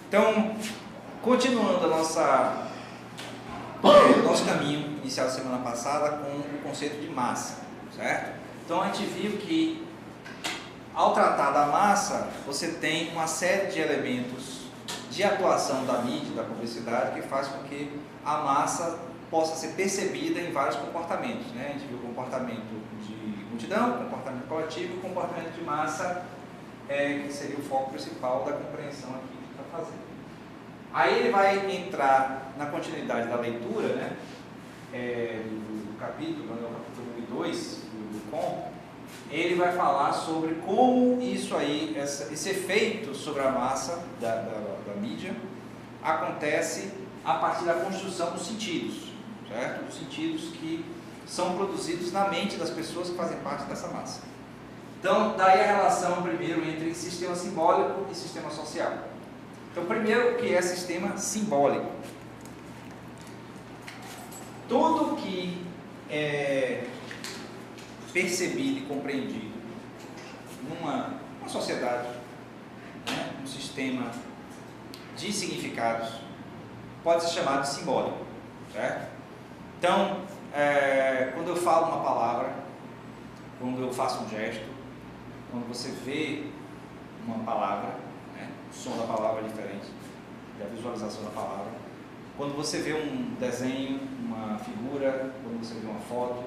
Então, continuando nosso caminho iniciado semana passada com o conceito de massa, certo? Então a gente viu que ao tratar da massa, você tem uma série de elementos de atuação da mídia, da publicidade, que faz com que a massa possa ser percebida em vários comportamentos, né? A gente viu o comportamento de multidão, comportamento coletivo e comportamento de massa, que seria o foco principal da compreensão aqui que está fazendo. Aí ele vai entrar na continuidade da leitura, né? Do capítulo, né? O capítulo 1 e 2 do COM. Ele vai falar sobre como isso aí, esse efeito sobre a massa da mídia acontece a partir da construção dos sentidos, certo? Dos sentidos que são produzidos na mente das pessoas que fazem parte dessa massa. Então, daí a relação primeiro entre sistema simbólico e sistema social. Então, primeiro, o que é sistema simbólico? Tudo que é percebido e compreendido numa sociedade, né, um sistema de significados, pode ser chamado de simbólico, certo? Então, quando eu falo uma palavra, quando eu faço um gesto, quando você vê uma palavra, né, o som da palavra é diferente, a visualização da palavra, quando você vê um desenho, uma figura, quando você vê uma foto,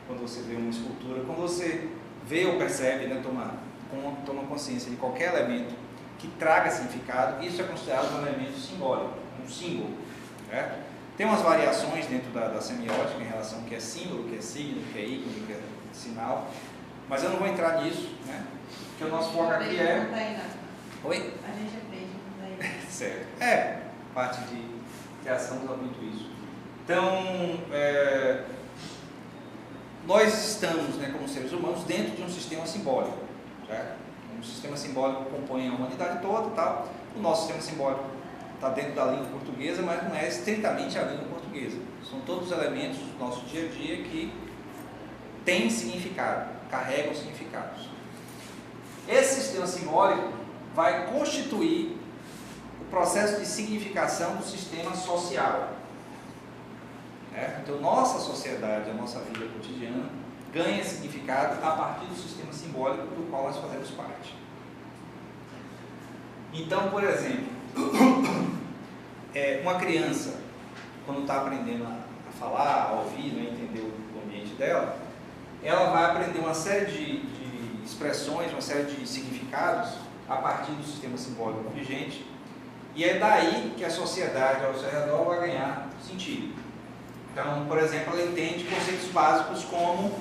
quando você vê uma escultura, quando você vê ou percebe, né, toma consciência de qualquer elemento que traga significado, isso é considerado um elemento simbólico, um símbolo, certo? Tem umas variações dentro da semiótica em relação ao que é símbolo, o que é signo, o que é ícone, o que é sinal, mas eu não vou entrar nisso, né? Porque o nosso foco aqui é... Oi? A gente aprende com daí. Certo. Parte de criação usa muito isso. Então, nós estamos, né, como seres humanos, dentro de um sistema simbólico, certo? Um sistema simbólico que compõe a humanidade toda e tal. O nosso sistema simbólico está dentro da língua portuguesa, mas não é estritamente a língua portuguesa. São todos os elementos do nosso dia a dia que têm significado, carregam significados. Esse sistema simbólico vai constituir o processo de significação do sistema social. Então, nossa sociedade, a nossa vida cotidiana, ganha significado a partir do sistema simbólico do qual nós fazemos parte. Então, por exemplo, uma criança, quando está aprendendo a falar, a ouvir, né, entender o ambiente dela, ela vai aprender uma série de expressões, uma série de significados a partir do sistema simbólico vigente, e é daí que a sociedade ao seu redor vai ganhar sentido. Então, por exemplo, ela entende conceitos básicos como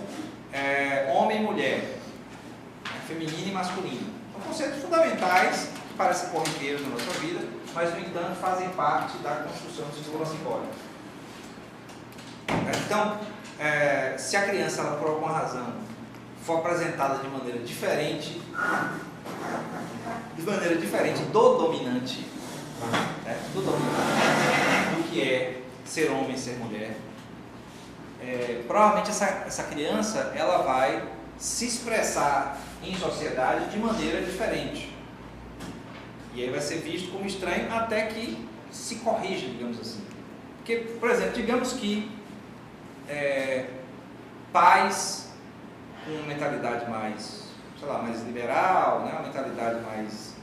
homem e mulher, feminino e masculino. São conceitos fundamentais que parecem corriqueiros na nossa vida, mas, no entanto, fazem parte da construção do sistema simbólico. Então, se a criança, ela, por alguma razão, for apresentada de maneira diferente do dominante, do que é ser homem e ser mulher, provavelmente essa criança, ela vai se expressar em sociedade de maneira diferente. E aí vai ser visto como estranho até que se corrija, digamos assim. Porque, por exemplo, digamos que pais com uma mentalidade mais, mais liberal, né, uma mentalidade mais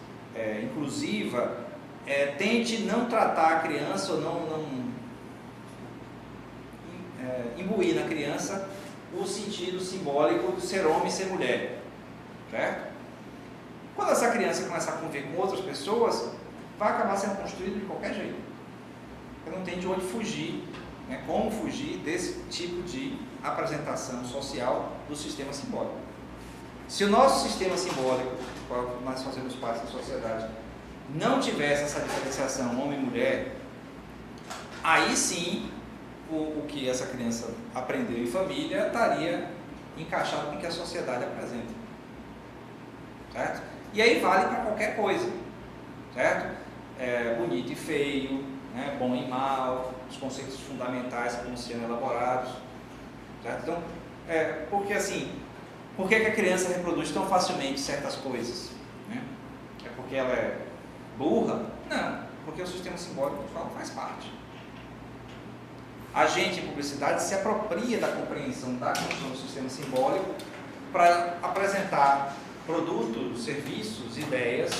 inclusiva, tente não tratar a criança ou não imbuir na criança o sentido simbólico de ser homem e ser mulher, certo? Quando essa criança começar a conviver com outras pessoas, vai acabar sendo construído de qualquer jeito. Porque não tem de onde fugir, né, como fugir desse tipo de apresentação social do sistema simbólico. Se o nosso sistema simbólico, qual nós fazemos parte da sociedade, não tivesse essa diferenciação homem e mulher, aí sim o que essa criança aprendeu em família estaria encaixado com o que a sociedade apresenta, certo? E aí vale para qualquer coisa, certo? Bonito e feio, né? Bom e mal, os conceitos fundamentais que vão sendo elaborados, certo? Então, porque assim, por que a criança reproduz tão facilmente certas coisas, né? É porque ela é burra? Não. porque o sistema simbólico faz parte. A gente, em publicidade, se apropria da compreensão da construção do sistema simbólico para apresentar produtos, serviços, ideias,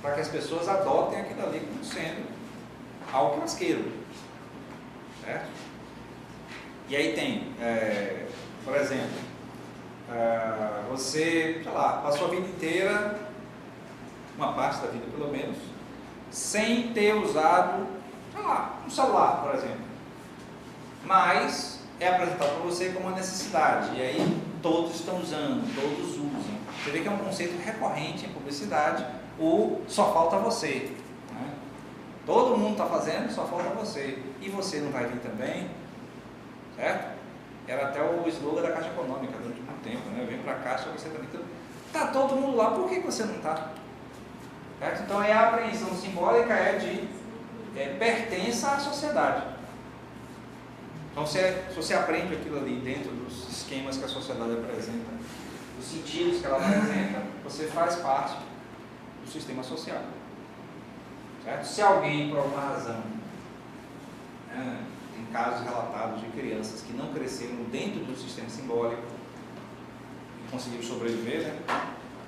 para que as pessoas adotem aquilo ali como sendo algo que elas queiram. Certo? E aí tem, por exemplo, você, sei lá, passou a vida inteira, uma parte da vida pelo menos, sem ter usado, sei lá, um celular, por exemplo. Mas é apresentado para você como uma necessidade, e aí todos estão usando, todos usam. Você vê que é um conceito recorrente em publicidade, o só falta você. Né? Todo mundo está fazendo, só falta você. E você não vai vir também? Certo? Era até o slogan da Caixa Econômica durante muito tempo, né? Eu venho para a Caixa, você também. Está todo mundo lá, por que você não está? Então a apreensão simbólica de pertença à sociedade. Então se você aprende aquilo ali dentro dos esquemas que a sociedade apresenta, dos sentidos que ela apresenta, você faz parte do sistema social. Certo? Se alguém, por alguma razão, tem casos relatados de crianças que não cresceram dentro do sistema simbólico e conseguiram sobreviver, né?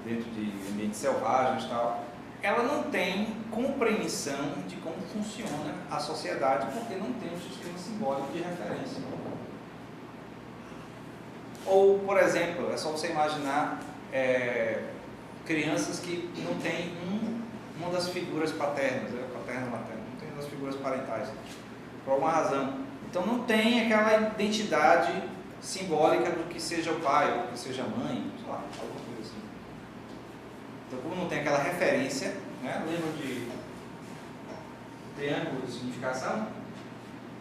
Dentro de ambientes selvagens e tal, ela não tem compreensão de como funciona a sociedade, porque não tem um sistema simbólico de referência. Ou, por exemplo, é só você imaginar crianças que não têm uma das figuras paternas, paterna, materna, não tem uma das figuras parentais, por alguma razão. Então não tem aquela identidade simbólica do que seja o pai, ou do que seja a mãe, sei lá, alguma coisa assim. Então, como não tem aquela referência, né? Lembra de triângulo de significação?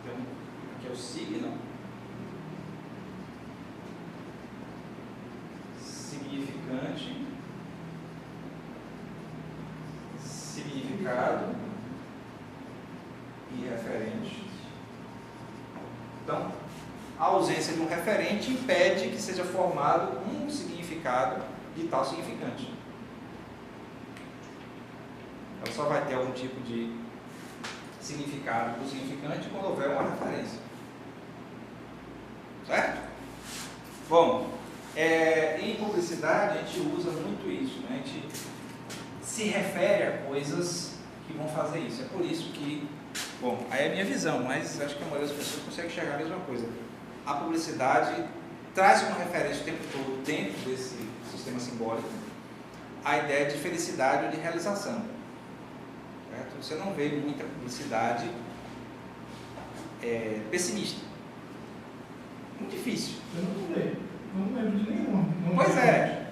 Então, aqui é o signo, significante, significado e referente. Então, a ausência de um referente impede que seja formado um significado de tal significante. Ela só vai ter algum tipo de significado do significante quando houver uma referência. Certo? Bom, em publicidade a gente usa muito isso, né? A gente se refere a coisas que vão fazer isso. É por isso que, bom, aí é a minha visão, mas acho que a maioria das pessoas consegue enxergar a mesma coisa. A publicidade traz como referência o tempo todo, dentro desse sistema simbólico, a ideia de felicidade ou de realização. Certo? Você não vê muita publicidade pessimista. Muito difícil. Eu não lembro de nenhuma. Pois é.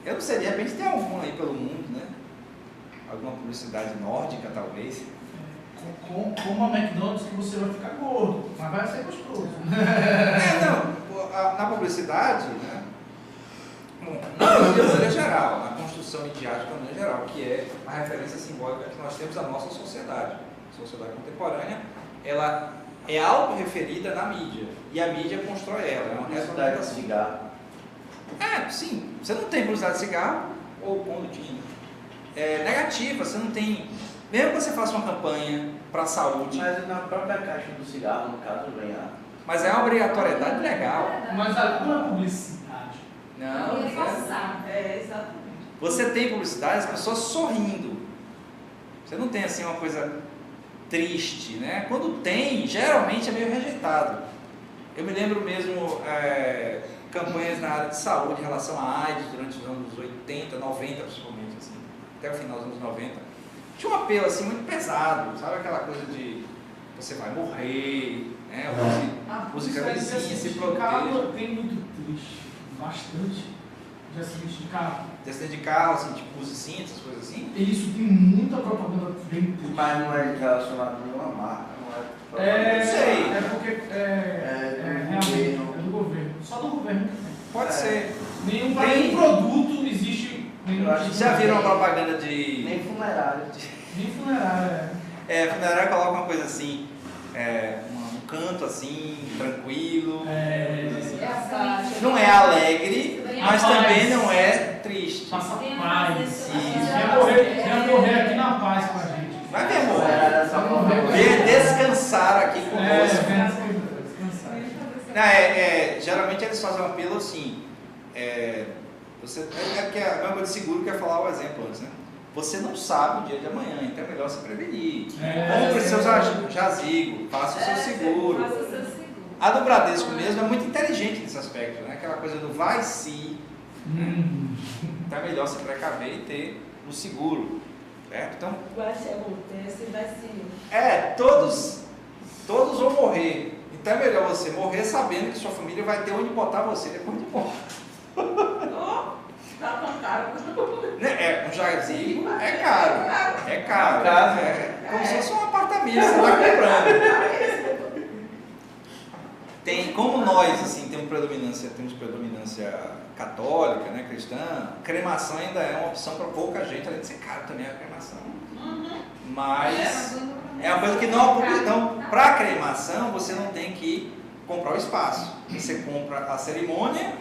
Eu não sei, de repente tem alguma aí pelo mundo, né? Alguma publicidade nórdica, talvez. Como a McDonald's que você vai ficar gordo, mas vai ser gostoso. Na publicidade, né? De maneira geral, na construção midiática de maneira geral, que é a referência simbólica que nós temos da nossa sociedade. A sociedade contemporânea, ela é autorreferida na mídia, e a mídia constrói ela. É uma Publicidade de cigarro. Sim. Você não tem publicidade de cigarro, ou quando tinha. Negativa, você não tem. Mesmo que você faça uma campanha para a saúde. Mas na própria caixa do cigarro, no caso, vem a... Mas é uma obrigatoriedade legal. Mas não é publicidade. Não. Ia forçar. Exatamente. Você tem publicidade, as pessoas sorrindo. Você não tem assim uma coisa triste, né? Quando tem, geralmente é meio rejeitado. Eu me lembro mesmo campanhas na área de saúde em relação à AIDS durante os anos 80, 90 principalmente, assim, até o final dos anos 90. Tinha um apelo assim muito pesado, sabe aquela coisa de você vai morrer, né? Música vizinha, se proteja. Tem muito triste, bastante, de acidente de carro. De acidente de carro, assim, tipo musicinha, essas coisas assim. Isso tem muita propaganda bem triste. Mas não é relacionado a nenhuma marca, não É, não sei. É porque realmente é do governo. Só do governo que tem. Pode ser. Nenhum produto existe. Eu acho que Já viram a propaganda de... Nem funerário. Nem funerária. funerária coloca uma coisa assim, um canto assim, tranquilo. Não é alegre, mas também não é triste. Passa Tem paz. mais Vem morrer aqui na paz com a gente. Vai ver, amor. Venha descansar aqui conosco. Descansar. Não, geralmente eles fazem um apelo assim. Porque a banca de seguro quer falar o exemplo antes, né? Você não sabe o dia de amanhã, então é melhor se prevenir. Compre seus jazigo, faça o seu seguro. Faça o seu seguro. A do Bradesco mesmo é muito inteligente nesse aspecto, né? Aquela coisa do vai se. Então é melhor se precaver e ter o seguro, certo? Então, Vai se acontecer, vai se... todos vão morrer. Então é melhor você morrer sabendo que sua família vai ter onde botar você depois de morto. Tá tão caro. Um jazigo é caro. É caro. É como se fosse um apartamento que você está comprando. Como nós assim, temos predominância católica, né, cristã, cremação ainda é uma opção para pouca gente, além de ser caro também a cremação. Mas é uma coisa que não. Então, para a cremação, você não tem que comprar o espaço. Você compra a cerimônia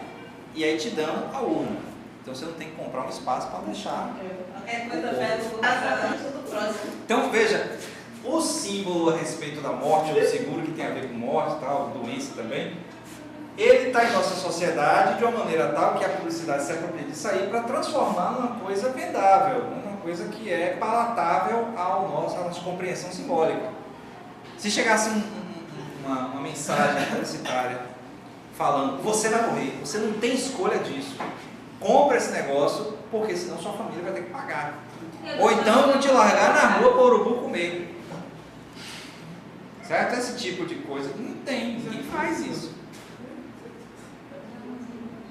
e aí te dão a urna. Então você não tem que comprar um espaço para deixar. Qualquer coisa velha, tudo próximo. Então veja, o símbolo a respeito da morte, ou do seguro que tem a ver com morte, tal, doença também, ele está em nossa sociedade de uma maneira tal que a publicidade se apropria disso aí para transformar numa coisa vendável, numa coisa que é palatável à nossa compreensão simbólica. Se chegasse uma mensagem publicitária falando, você vai morrer, você não tem escolha disso, compra esse negócio, porque senão sua família vai ter que pagar. Ou então vão te largar na rua para o urubu comer. Certo? Esse tipo de coisa não tem, ninguém faz isso.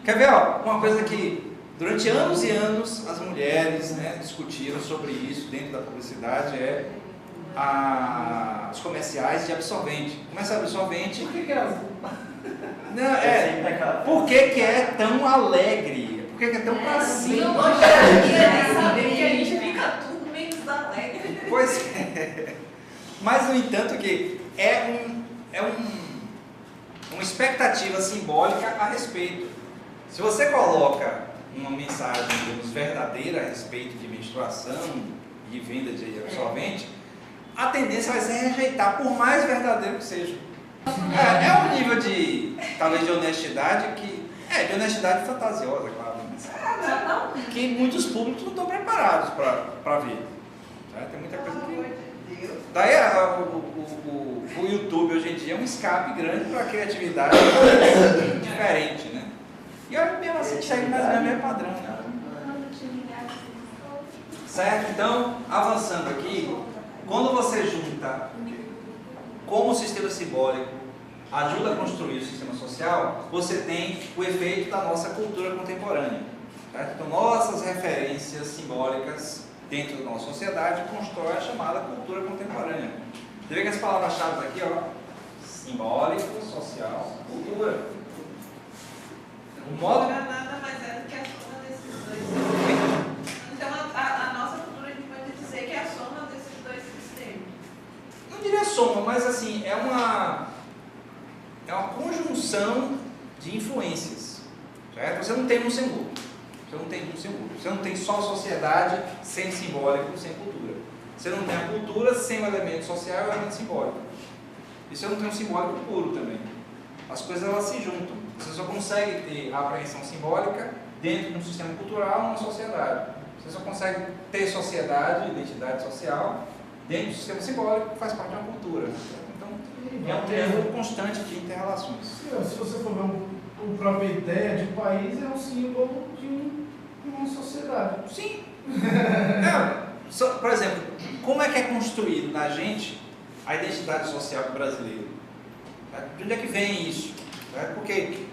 Quer ver, uma coisa que durante anos e anos as mulheres, né, discutiram sobre isso dentro da publicidade os comerciais de absorvente. Comercial de absorvente. Por que é azul? Por que é tão alegre? Por que é tão pra cima? Eu gostaria de saber que a gente fica tudo menos alegre. Pois é. Mas, no entanto, que é uma expectativa simbólica a respeito. Se você coloca uma mensagem, digamos, verdadeira a respeito de menstruação e venda de absorvente, a tendência vai ser rejeitar, por mais verdadeiro que seja. É um nível de, talvez, de honestidade de honestidade fantasiosa, claro, mas que muitos públicos não estão preparados para ver. Tem muita coisa que... Daí o YouTube hoje em dia é um escape grande para a criatividade diferente, né? E olha, mesmo assim, segue mais ou menos o mesmo padrão, né? Certo? Então, avançando aqui, quando você junta como o sistema simbólico ajuda a construir o sistema social, você tem o efeito da nossa cultura contemporânea. Certo? Então, nossas referências simbólicas dentro da nossa sociedade constrói a chamada cultura contemporânea. Você vê que as palavras-chave aqui, simbólico, social, cultura. O modo... Não é nada mais do que a soma desses dois. Então, a nossa cultura, a gente pode dizer que é a soma desses dois sistemas. Não diria soma, mas assim, é uma conjunção de influências. Certo? Você não tem um sem outro. Você não tem só sociedade sem simbólico, sem cultura. Você não tem a cultura sem o elemento social e o elemento simbólico. E você não tem um simbólico puro também. As coisas elas se juntam. Você só consegue ter a apreensão simbólica dentro de um sistema cultural, numa sociedade. Você só consegue ter sociedade, identidade social, dentro do sistema simbólico que faz parte de uma cultura. Então, é um triângulo constante de inter-relações. Se você for ver a própria ideia de país, é um símbolo de uma sociedade. Sim. Por exemplo, como é que é construído na gente a identidade social do brasileiro? De onde é que vem isso? Porque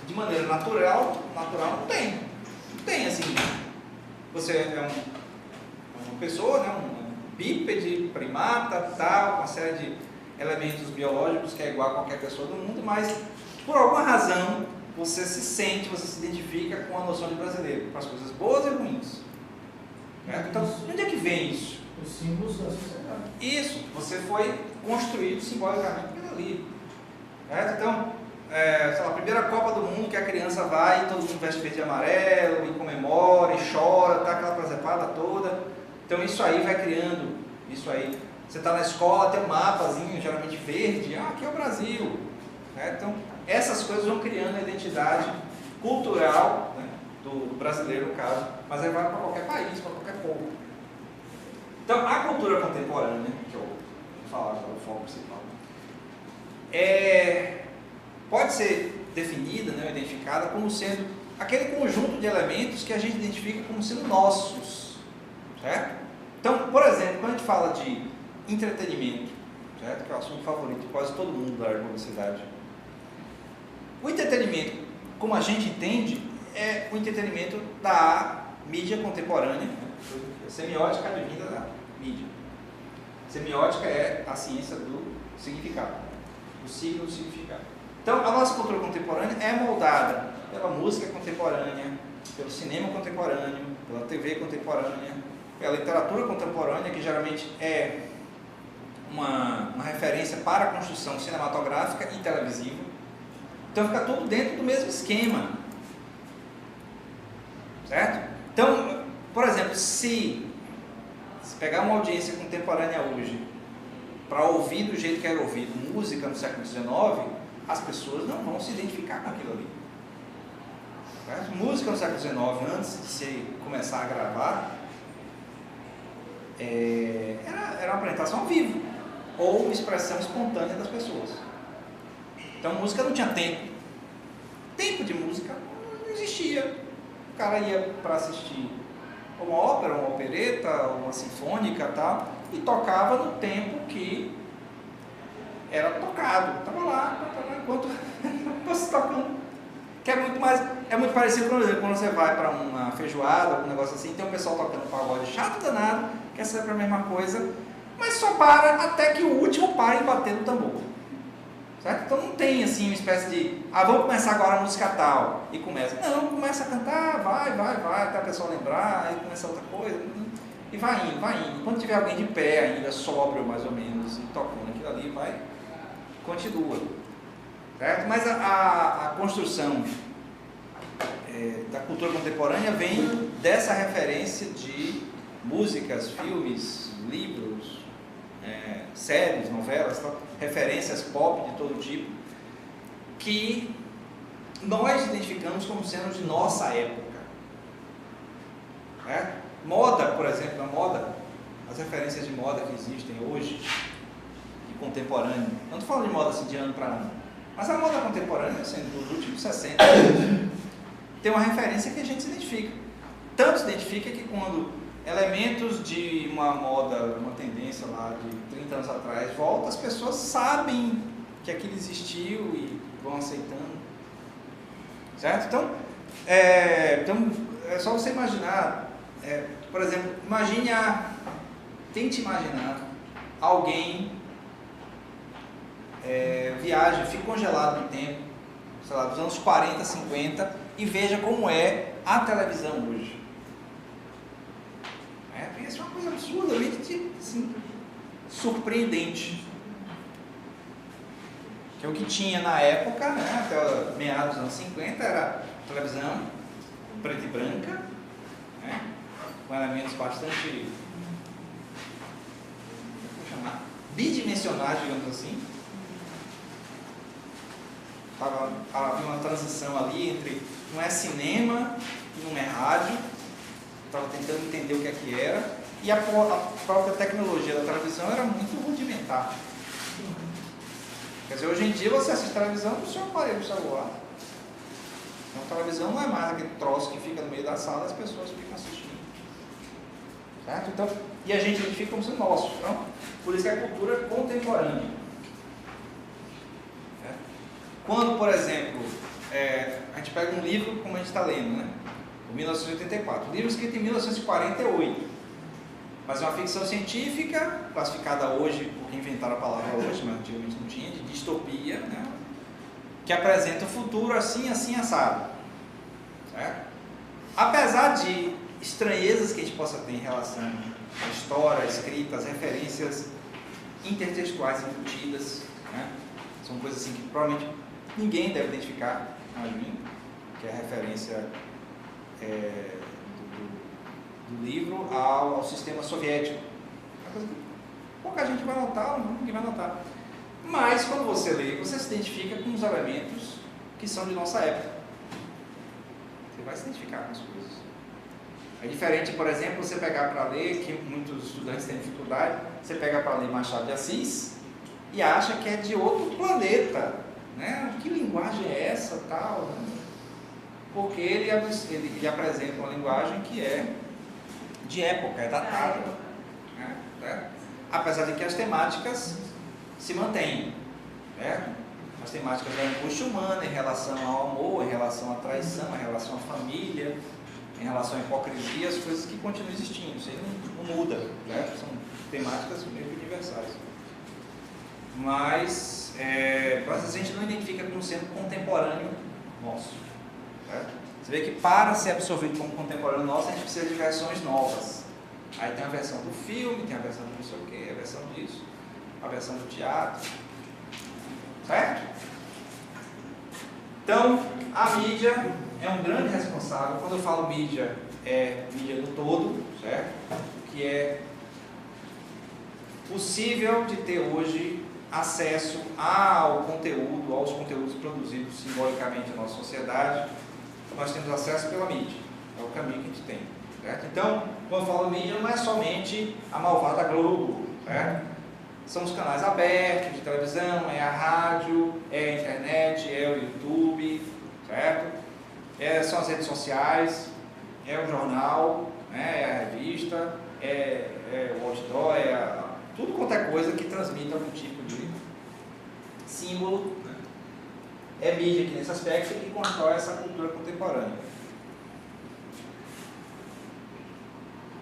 de maneira natural não tem. Não tem assim. Você é uma pessoa, né, um bípede, primata, tal, uma série de elementos biológicos que é igual a qualquer pessoa do mundo, mas por alguma razão você se identifica com a noção de brasileiro, com as coisas boas e ruins. Então, de onde é que vem isso? Os símbolos da sociedade. Isso, você foi construído simbolicamente por ali. Então, sei lá, a primeira Copa do Mundo que a criança vai, todo mundo veste verde e amarelo, e comemora, e chora, tá aquela presepada toda. Então isso aí vai criando, isso aí Você está na escola, tem um mapazinho, geralmente verde, aqui é o Brasil. Né? Então, essas coisas vão criando a identidade cultural, né, do brasileiro, no caso, mas aí vai para qualquer país, para qualquer povo. Então, a cultura contemporânea, que eu vou falar agora, o foco principal, pode ser definida, né, identificada como sendo aquele conjunto de elementos que a gente identifica como sendo nossos, certo? Então, por exemplo, quando a gente fala de entretenimento, certo? Que é o assunto favorito de quase todo mundo da área de publicidade. O entretenimento, como a gente entende, é o entretenimento da mídia contemporânea, né? A semiótica advinda da mídia. Semiótica é a ciência do significado, o signo do significado. Então, a nossa cultura contemporânea é moldada pela música contemporânea, pelo cinema contemporâneo, pela TV contemporânea, pela literatura contemporânea, que geralmente é uma referência para a construção cinematográfica e televisiva. Então, fica tudo dentro do mesmo esquema, certo? Então, por exemplo, se pegar uma audiência contemporânea hoje para ouvir do jeito que era ouvido música no século XIX, as pessoas não vão se identificar com aquilo ali. Certo? Música no século XIX, antes de se começar a gravar, era uma apresentação ao vivo ou uma expressão espontânea das pessoas. Então, música não tinha tempo. Tempo de música não existia. O cara ia para assistir uma ópera, uma opereta, uma sinfônica e tal, e tocava no tempo que era tocado. Estava lá, enquanto você tocando. Que é muito parecido quando você vai para uma feijoada, um negócio assim, tem um pessoal tocando pagode chato danado, quer saber a mesma coisa, mas só para até que o último pare em bater no tambor. Certo? Então não tem assim uma espécie de, vamos começar agora a música tal, e começa. Não, começa a cantar, vai, até a pessoa lembrar, aí começa outra coisa, e vai indo. Quando tiver alguém de pé ainda, sóbrio mais ou menos, e tocando aquilo ali, continua. Certo? Mas a construção da cultura contemporânea vem dessa referência de músicas, filmes, livros, séries, novelas, referências pop de todo tipo, que nós identificamos como sendo de nossa época. Moda, por exemplo, as referências de moda que existem hoje, de contemporâneo, não estou falando de moda assim de ano para ano, mas a moda contemporânea, sendo dos últimos 60 anos, tem uma referência que a gente se identifica. Tanto se identifica que quando elementos de uma moda, uma tendência lá de 30 anos atrás volta, as pessoas sabem que aquilo existiu e vão aceitando. Certo? Então, é só você imaginar, por exemplo, tente imaginar alguém viaja, fica congelado no tempo, sei lá, dos anos 40, 50 e veja como é a televisão hoje. Isso é uma coisa absurdamente assim, surpreendente. Que é o que tinha na época, né, até meados dos anos 50, era televisão preta e branca, né, com elementos bastante, bidimensionais, digamos assim. Havia uma transição ali entre não é cinema e não é rádio. Estava tentando entender o que é que era, e a própria tecnologia da televisão era muito rudimentar. Quer dizer, hoje em dia você assiste televisão no seu aparelho celular. Então a televisão não é mais aquele troço que fica no meio da sala e as pessoas ficam assistindo. Certo? Então, e a gente identifica como sendo nosso. Então, por isso que é a cultura contemporânea. Quando, por exemplo, a gente pega um livro como a gente está lendo, né? 1984, livro escrito em 1948, mas é uma ficção científica, classificada hoje, porque inventaram a palavra hoje, mas antigamente não tinha, de distopia, né? Que apresenta o futuro assim, assado. Certo? Apesar de estranhezas que a gente possa ter em relação à história, à escrita, às referências intertextuais embutidas, né? São coisas assim que provavelmente ninguém deve identificar, imagino, que é a referência do livro ao sistema soviético. Pouca gente vai notar, ninguém vai notar. Mas quando você lê, você se identifica com os elementos que são de nossa época. Você vai se identificar com as coisas. É diferente, por exemplo, você pegar para ler, que muitos estudantes têm dificuldade, você pega para ler Machado de Assis e acha que é de outro planeta, né? Que linguagem é essa, tal, né? Porque ele apresenta uma linguagem que é de época, é datada, né? Apesar de que as temáticas se mantêm, né? As temáticas da angústia humana em relação ao amor, em relação à traição, em relação à família, em relação à hipocrisia, as coisas que continuam existindo, isso aí não muda, né? São temáticas meio que universais. Mas, às vezes a gente não identifica como sendo contemporâneo nosso. Certo? Você vê que para ser absorvido como contemporâneo nosso, a gente precisa de versões novas. Aí tem a versão do filme, tem a versão do não sei o que, a versão disso, a versão do teatro. Certo? Então, a mídia é um grande responsável. Quando eu falo mídia, é mídia no todo, certo? Que é possível de ter hoje acesso ao conteúdo, aos conteúdos produzidos simbolicamente na nossa sociedade. Nós temos acesso pela mídia, é o caminho que a gente tem, certo? Então, quando eu falo mídia, não é somente a malvada Globo, certo? São os canais abertos de televisão, é a rádio, é a internet, é o YouTube, certo? São as redes sociais, é o jornal, né? É a revista, é o outdoor, tudo quanto é coisa que transmite algum tipo de símbolo, né? É mídia aqui nesse aspecto que constrói essa cultura contemporânea.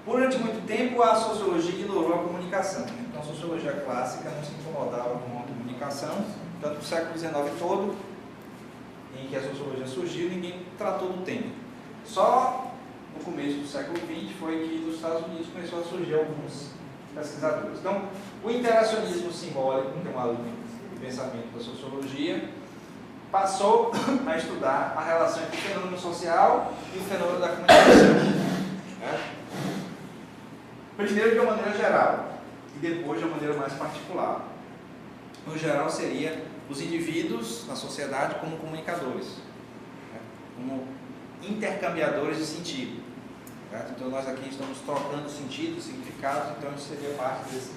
Durante muito tempo, a sociologia ignorou a comunicação. Então, a sociologia clássica não se incomodava com a comunicação. Tanto no século XIX todo, em que a sociologia surgiu, ninguém tratou do tema. Só no começo do século XX foi que nos Estados Unidos começou a surgir alguns pesquisadores. Então, o interacionismo simbólico, que é uma linha de pensamento da sociologia, passou a estudar a relação entre o fenômeno social e o fenômeno da comunicação. Né? Primeiro de uma maneira geral e depois de uma maneira mais particular. No geral seria os indivíduos na sociedade como comunicadores, né? Como intercambiadores de sentido. Certo? Então nós aqui estamos trocando sentidos, significados, então isso seria parte desse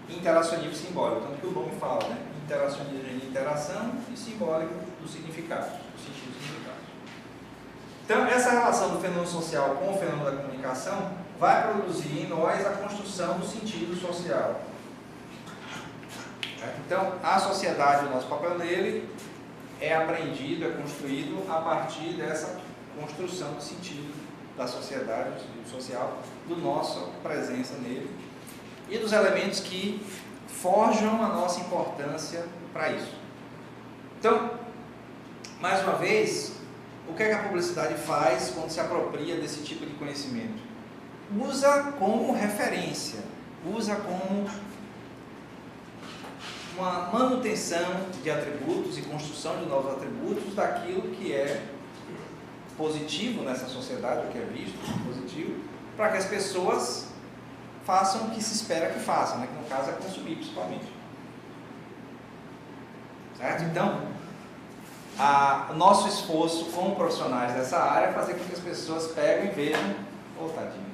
interacionismo simbólico. Tanto que o nome fala, né? Interacionismo de interação e simbólico do significado, do sentido e significado. Então essa relação do fenômeno social com o fenômeno da comunicação vai produzir em nós a construção do sentido social. Então, a sociedade, o nosso papel nele, é aprendido, é construído a partir dessa construção do sentido da sociedade, do sentido social, do nossa presença nele e dos elementos que forjam a nossa importância para isso. Então, mais uma vez, o que é que a publicidade faz quando se apropria desse tipo de conhecimento? Usa como referência, usa como uma manutenção de atributos e construção de novos atributos daquilo que é positivo nessa sociedade, o que é visto positivo, para que as pessoas façam o que se espera que façam, né? Que no caso é consumir principalmente. Certo? Então, o nosso esforço como profissionais dessa área é fazer com que as pessoas peguem e vejam, tadinho,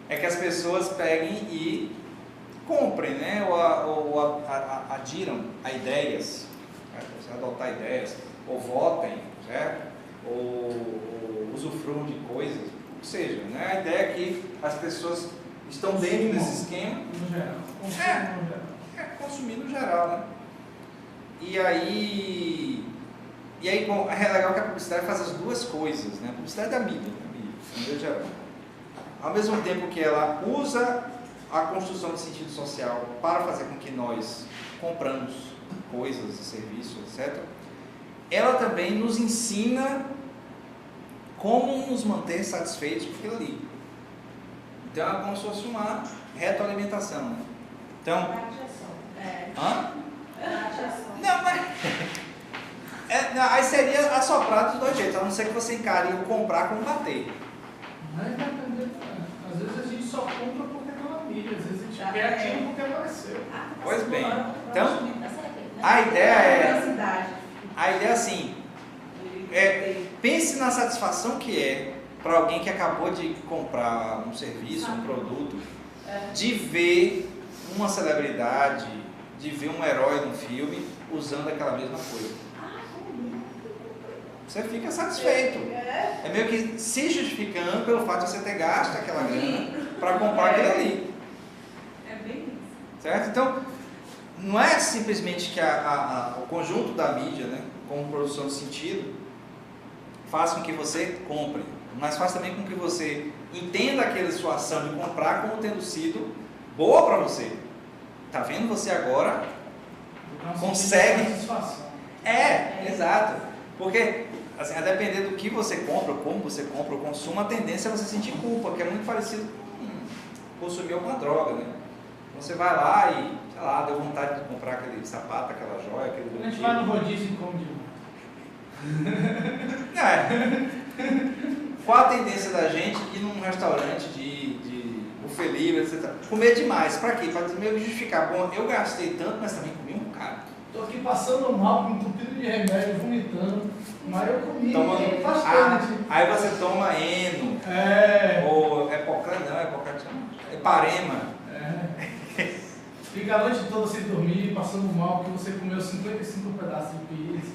é que as pessoas peguem e comprem, né? ou adiram a ideias, certo? Você adotar ideias, ou votem, certo? Ou usufruam de coisas, o que seja, né? A ideia é que as pessoas estão dentro desse esquema. No geral. Consumir no geral, né? E aí é legal que a publicidade faz as duas coisas, né? A publicidade da mídia, no geral. Ao mesmo tempo que ela usa a construção de sentido social para fazer com que nós compramos coisas, serviços, etc., ela também nos ensina como nos manter satisfeitos com aquilo ali. Então é como se fosse uma retroalimentação. Né? Então, não, mas aí seria assoprar dos dois jeitos, a não ser que você encare o comprar como bater. Vai depender, às vezes a gente só compra porque está na mídia, às vezes a gente quer aquilo porque apareceu. Pois bem, então, a ideia é assim, pense na satisfação que é para alguém que acabou de comprar um serviço, um produto, de ver uma celebridade, de ver um herói no filme usando aquela mesma coisa. Você fica satisfeito. É meio que se justificando pelo fato de você ter gasto aquela grana para comprar aquilo ali. É bem isso. Certo? Então, não é simplesmente que o conjunto da mídia, né, como produção de sentido, faz com que você compre, mas faz também com que você entenda aquela sua ação de comprar como tendo sido boa para você. Tá vendo? Você agora consegue. Exato. Porque, assim, a depender do que você compra, como você compra, o consumo, a tendência é você sentir culpa, que é muito parecido com consumir alguma droga, né? Você vai lá e, sei lá, deu vontade de comprar aquele sapato, aquela joia, aquele A gente vai no rodízio e come demais. Qual a tendência da gente ir num restaurante de buffet livre, etc. Comer demais, pra quê? Pra meio justificar. Bom, eu gastei tanto, mas também comi um bocado. Tô aqui passando mal, com entupido de remédio, vomitando, mas eu comi bastante. Aí você toma Eno, ou Eparema. Fica a noite toda sem dormir, passando mal, porque você comeu 55 pedaços de pizza.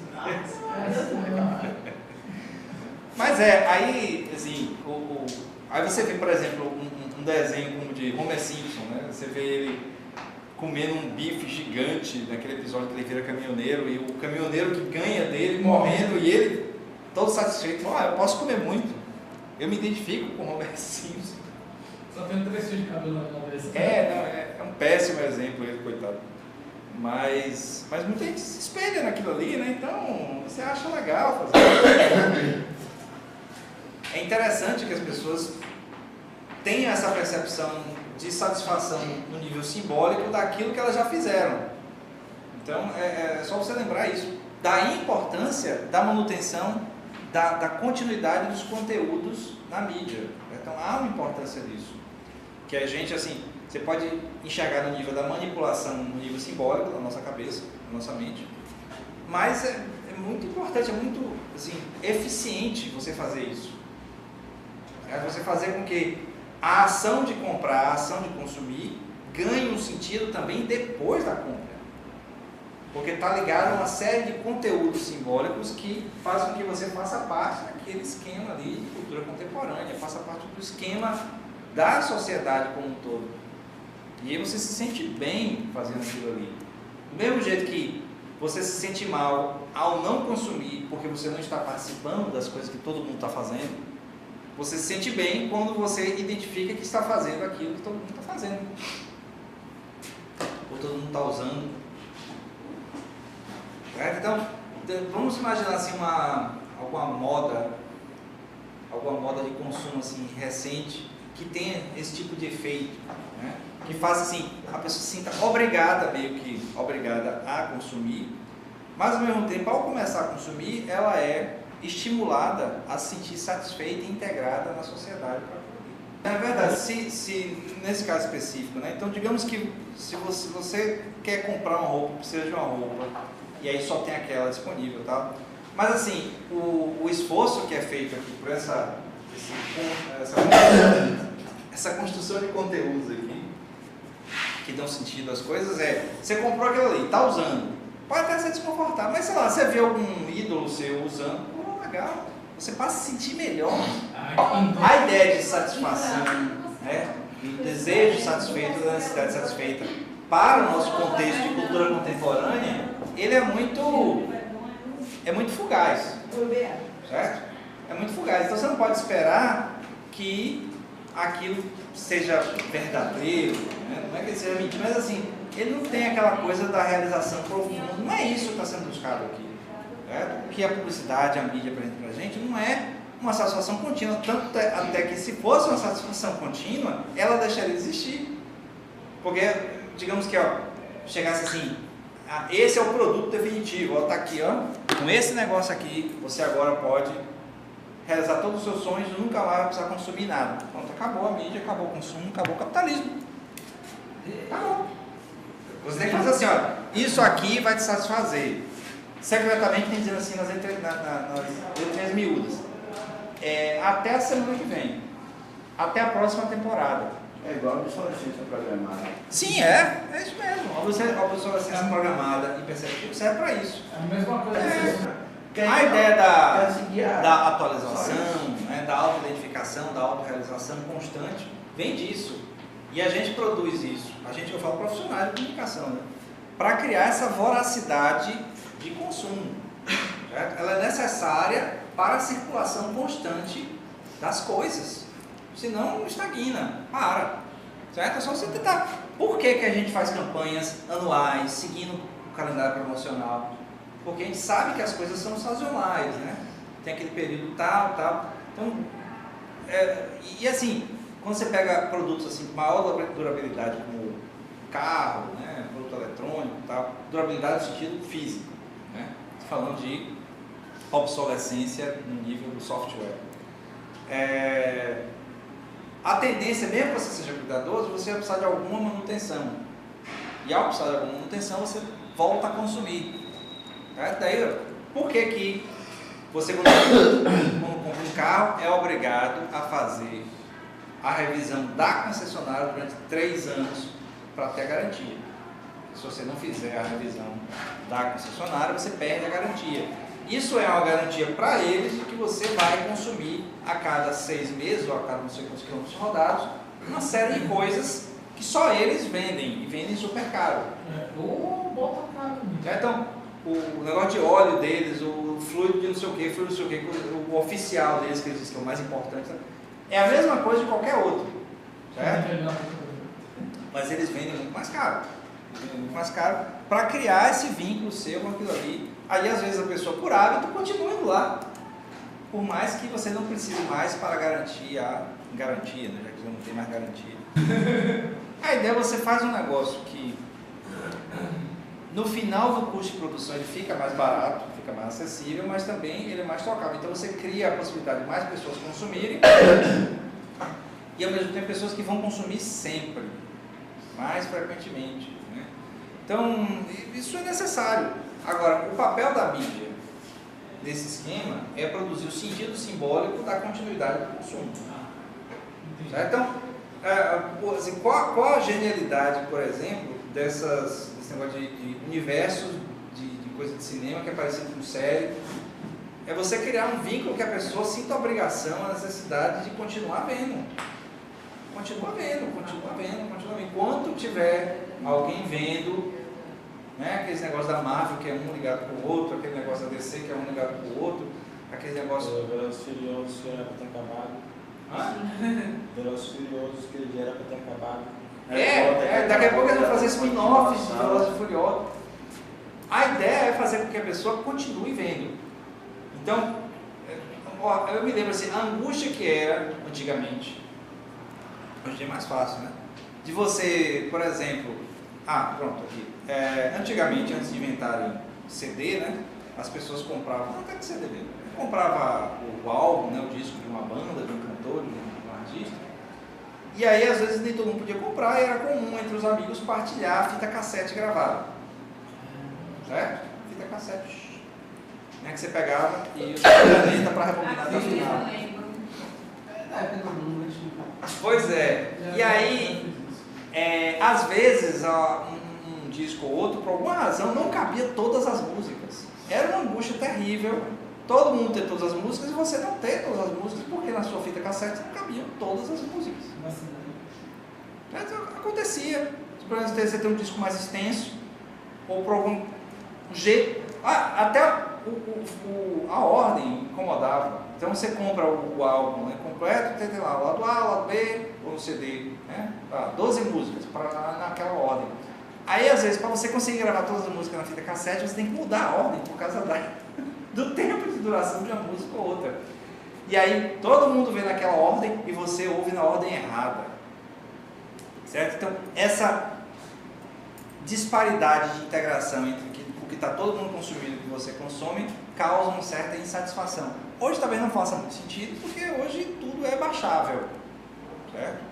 Mas aí, assim, aí você vê, por exemplo, um desenho como de Homer Simpson, né? Você vê ele comendo um bife gigante naquele episódio que ele vira caminhoneiro, e o caminhoneiro que ganha dele morrendo, e ele todo satisfeito, eu posso comer muito. Eu me identifico com o Homer Simpson. Só tem 3 fios de cabelo na cabeça. É um péssimo exemplo ele, coitado. Mas muita gente se espelha naquilo ali, né? Então você acha legal fazer. É interessante que as pessoas tenham essa percepção de satisfação no nível simbólico daquilo que elas já fizeram. Então é só você lembrar isso, da importância da manutenção, da continuidade dos conteúdos na mídia. Então há uma importância disso. Que a gente, assim, você pode enxergar no nível da manipulação, no nível simbólico da nossa cabeça, da nossa mente, mas é muito importante, é muito, assim, eficiente você fazer isso. É você fazer com que a ação de comprar, a ação de consumir, ganhe um sentido também depois da compra. Porque está ligado a uma série de conteúdos simbólicos que fazem com que você faça parte daquele esquema ali de cultura contemporânea, faça parte do esquema da sociedade como um todo. E aí você se sente bem fazendo aquilo ali. Do mesmo jeito que você se sente mal ao não consumir, porque você não está participando das coisas que todo mundo está fazendo, você se sente bem quando você identifica que está fazendo aquilo que todo mundo está fazendo. Ou todo mundo está usando. Certo? Então, vamos imaginar assim alguma moda de consumo assim, recente, que tenha esse tipo de efeito, né? Que faça assim, a pessoa se sinta meio que obrigada a consumir, mas ao mesmo tempo, ao começar a consumir, ela é estimulada a se sentir satisfeita e integrada na sociedade. É verdade, se nesse caso específico, né? Então digamos que se você quer comprar uma roupa, precisa de uma roupa, e aí só tem aquela disponível, tá? Mas assim, o esforço que é feito aqui por essa construção de conteúdos aqui, que dão sentido às coisas, você comprou aquilo ali, tá usando, pode até ser desconfortável, mas sei lá, você vê algum ídolo seu usando, legal, você passa a se sentir melhor. A ideia de satisfação, né, do desejo satisfeito, da necessidade satisfeita para o nosso contexto de cultura contemporânea, ele é muito fugaz, certo? É muito fugaz, então você não pode esperar que aquilo seja verdadeiro, né? Não é que ele seja mentira, mas assim, ele não tem aquela coisa da realização profunda, não é isso que está sendo buscado aqui. Certo? O que a publicidade, a mídia apresenta para a gente não é uma satisfação contínua, tanto até que se fosse uma satisfação contínua, ela deixaria de existir. Porque, digamos que chegasse assim, esse é o produto definitivo, está aqui, com esse negócio aqui, você agora pode realizar todos os seus sonhos e nunca mais vai precisar consumir nada. Pronto, acabou a mídia, acabou o consumo, acabou o capitalismo. Tá bom. Você tem que fazer assim, olha, isso aqui vai te satisfazer. Secretamente tem dizendo assim nas letrinhas miúdas. Até a semana que vem. Até a próxima temporada. É igual a obsolescência programada. Sim, é isso mesmo. A obsolescência programada e perceptível serve para isso. É a mesma coisa que A ideia quer seguir da atualização, né, da auto-identificação, da auto-realização constante, vem disso. E a gente produz isso. Eu falo profissionais de comunicação, né, para criar essa voracidade de consumo. Certo? Ela é necessária para a circulação constante das coisas. Senão estagna, para. Certo? É só você tentar. Por que a gente faz campanhas anuais, seguindo o calendário promocional? Porque a gente sabe que as coisas são sazonais, né? Tem aquele período tal. Então, e assim, quando você pega produtos assim, com maior durabilidade, como carro, né, produto eletrônico e tal, durabilidade no sentido físico, né? Estou falando de obsolescência no nível do software. A tendência, mesmo que você seja cuidadoso, você vai precisar de alguma manutenção. E ao precisar de alguma manutenção, você volta a consumir. Daí, por que você, quando compra um carro, é obrigado a fazer a revisão da concessionária durante 3 anos para ter a garantia? Se você não fizer a revisão da concessionária, você perde a garantia. Isso é uma garantia para eles de que você vai consumir a cada 6 meses ou a cada não sei quantos quilômetros rodados uma série de coisas que só eles vendem e vendem super caro. Ou bota caro. Então, o negócio de óleo deles, o fluido de não sei o que, o oficial deles, que eles dizem que é o mais importante, é a mesma coisa de qualquer outro, certo? Mas eles vendem muito mais caro. Para criar esse vínculo seu com aquilo ali. Aí às vezes a pessoa, por hábito, continua indo lá. Por mais que você não precise mais para garantir a garantia, né? Já que você não tem mais garantia. A ideia é você faz um negócio que no final do custo de produção ele fica mais barato, fica mais acessível, mas também ele é mais trocável. Então você cria a possibilidade de mais pessoas consumirem e ao mesmo tempo pessoas que vão consumir sempre, mais frequentemente, né? Então isso é necessário. Agora, o papel da mídia nesse esquema é produzir o sentido simbólico da continuidade do consumo. Certo? Então, assim, qual a genialidade, por exemplo, desse negócio de universo de coisa de cinema que é parecido com série? É você criar um vínculo que a pessoa sinta a obrigação, a necessidade de continuar vendo. Continua vendo. Enquanto tiver alguém vendo, né, aqueles negócios da Marvel que é um ligado com o outro, aquele negócio da DC que é um ligado com o outro, aquele negócio... Velozes e Furiosos que era para ter acabado. Velozes e Furiosos que ele já era para ter acabado. Daqui a pouco eles vão fazer spin-offs de Velozes e Furiosos. A ideia é fazer com que a pessoa continue vendo. Então, eu me lembro assim, a angústia que era antigamente, hoje é mais fácil, né? De você, por exemplo, pronto, aqui. Antigamente, antes de inventarem CD, né, as pessoas compravam, não até que CD mesmo, comprava o álbum, né, o disco de uma banda, de um cantor, de um artista, e aí às vezes nem todo mundo podia comprar, e era comum entre os amigos partilhar a fita cassete gravada, certo? Fita cassete, né, que você pegava e você lenta para rebobinar até o final. Pois é, e aí, às vezes, um disco ou outro, por alguma razão, não cabia todas as músicas. Era uma angústia terrível, todo mundo ter todas as músicas e você não ter todas as músicas, porque na sua fita cassete não cabiam todas as músicas. Mas acontecia, por exemplo, você tem um disco mais extenso, ou por algum jeito, até a ordem incomodava. Então você compra o álbum, né, completo, tem lá o lado A, o lado B, ou no CD, né, 12 músicas, naquela ordem. Aí às vezes, para você conseguir gravar todas as músicas na fita cassete, você tem que mudar a ordem, por causa do tempo de duração de uma música ou outra. E aí todo mundo vê naquela ordem e você ouve na ordem errada. Certo? Então, essa disparidade de integração entre o que está todo mundo consumindo e o que você consome causa uma certa insatisfação. Hoje talvez não faça muito sentido, porque hoje tudo é baixável, certo?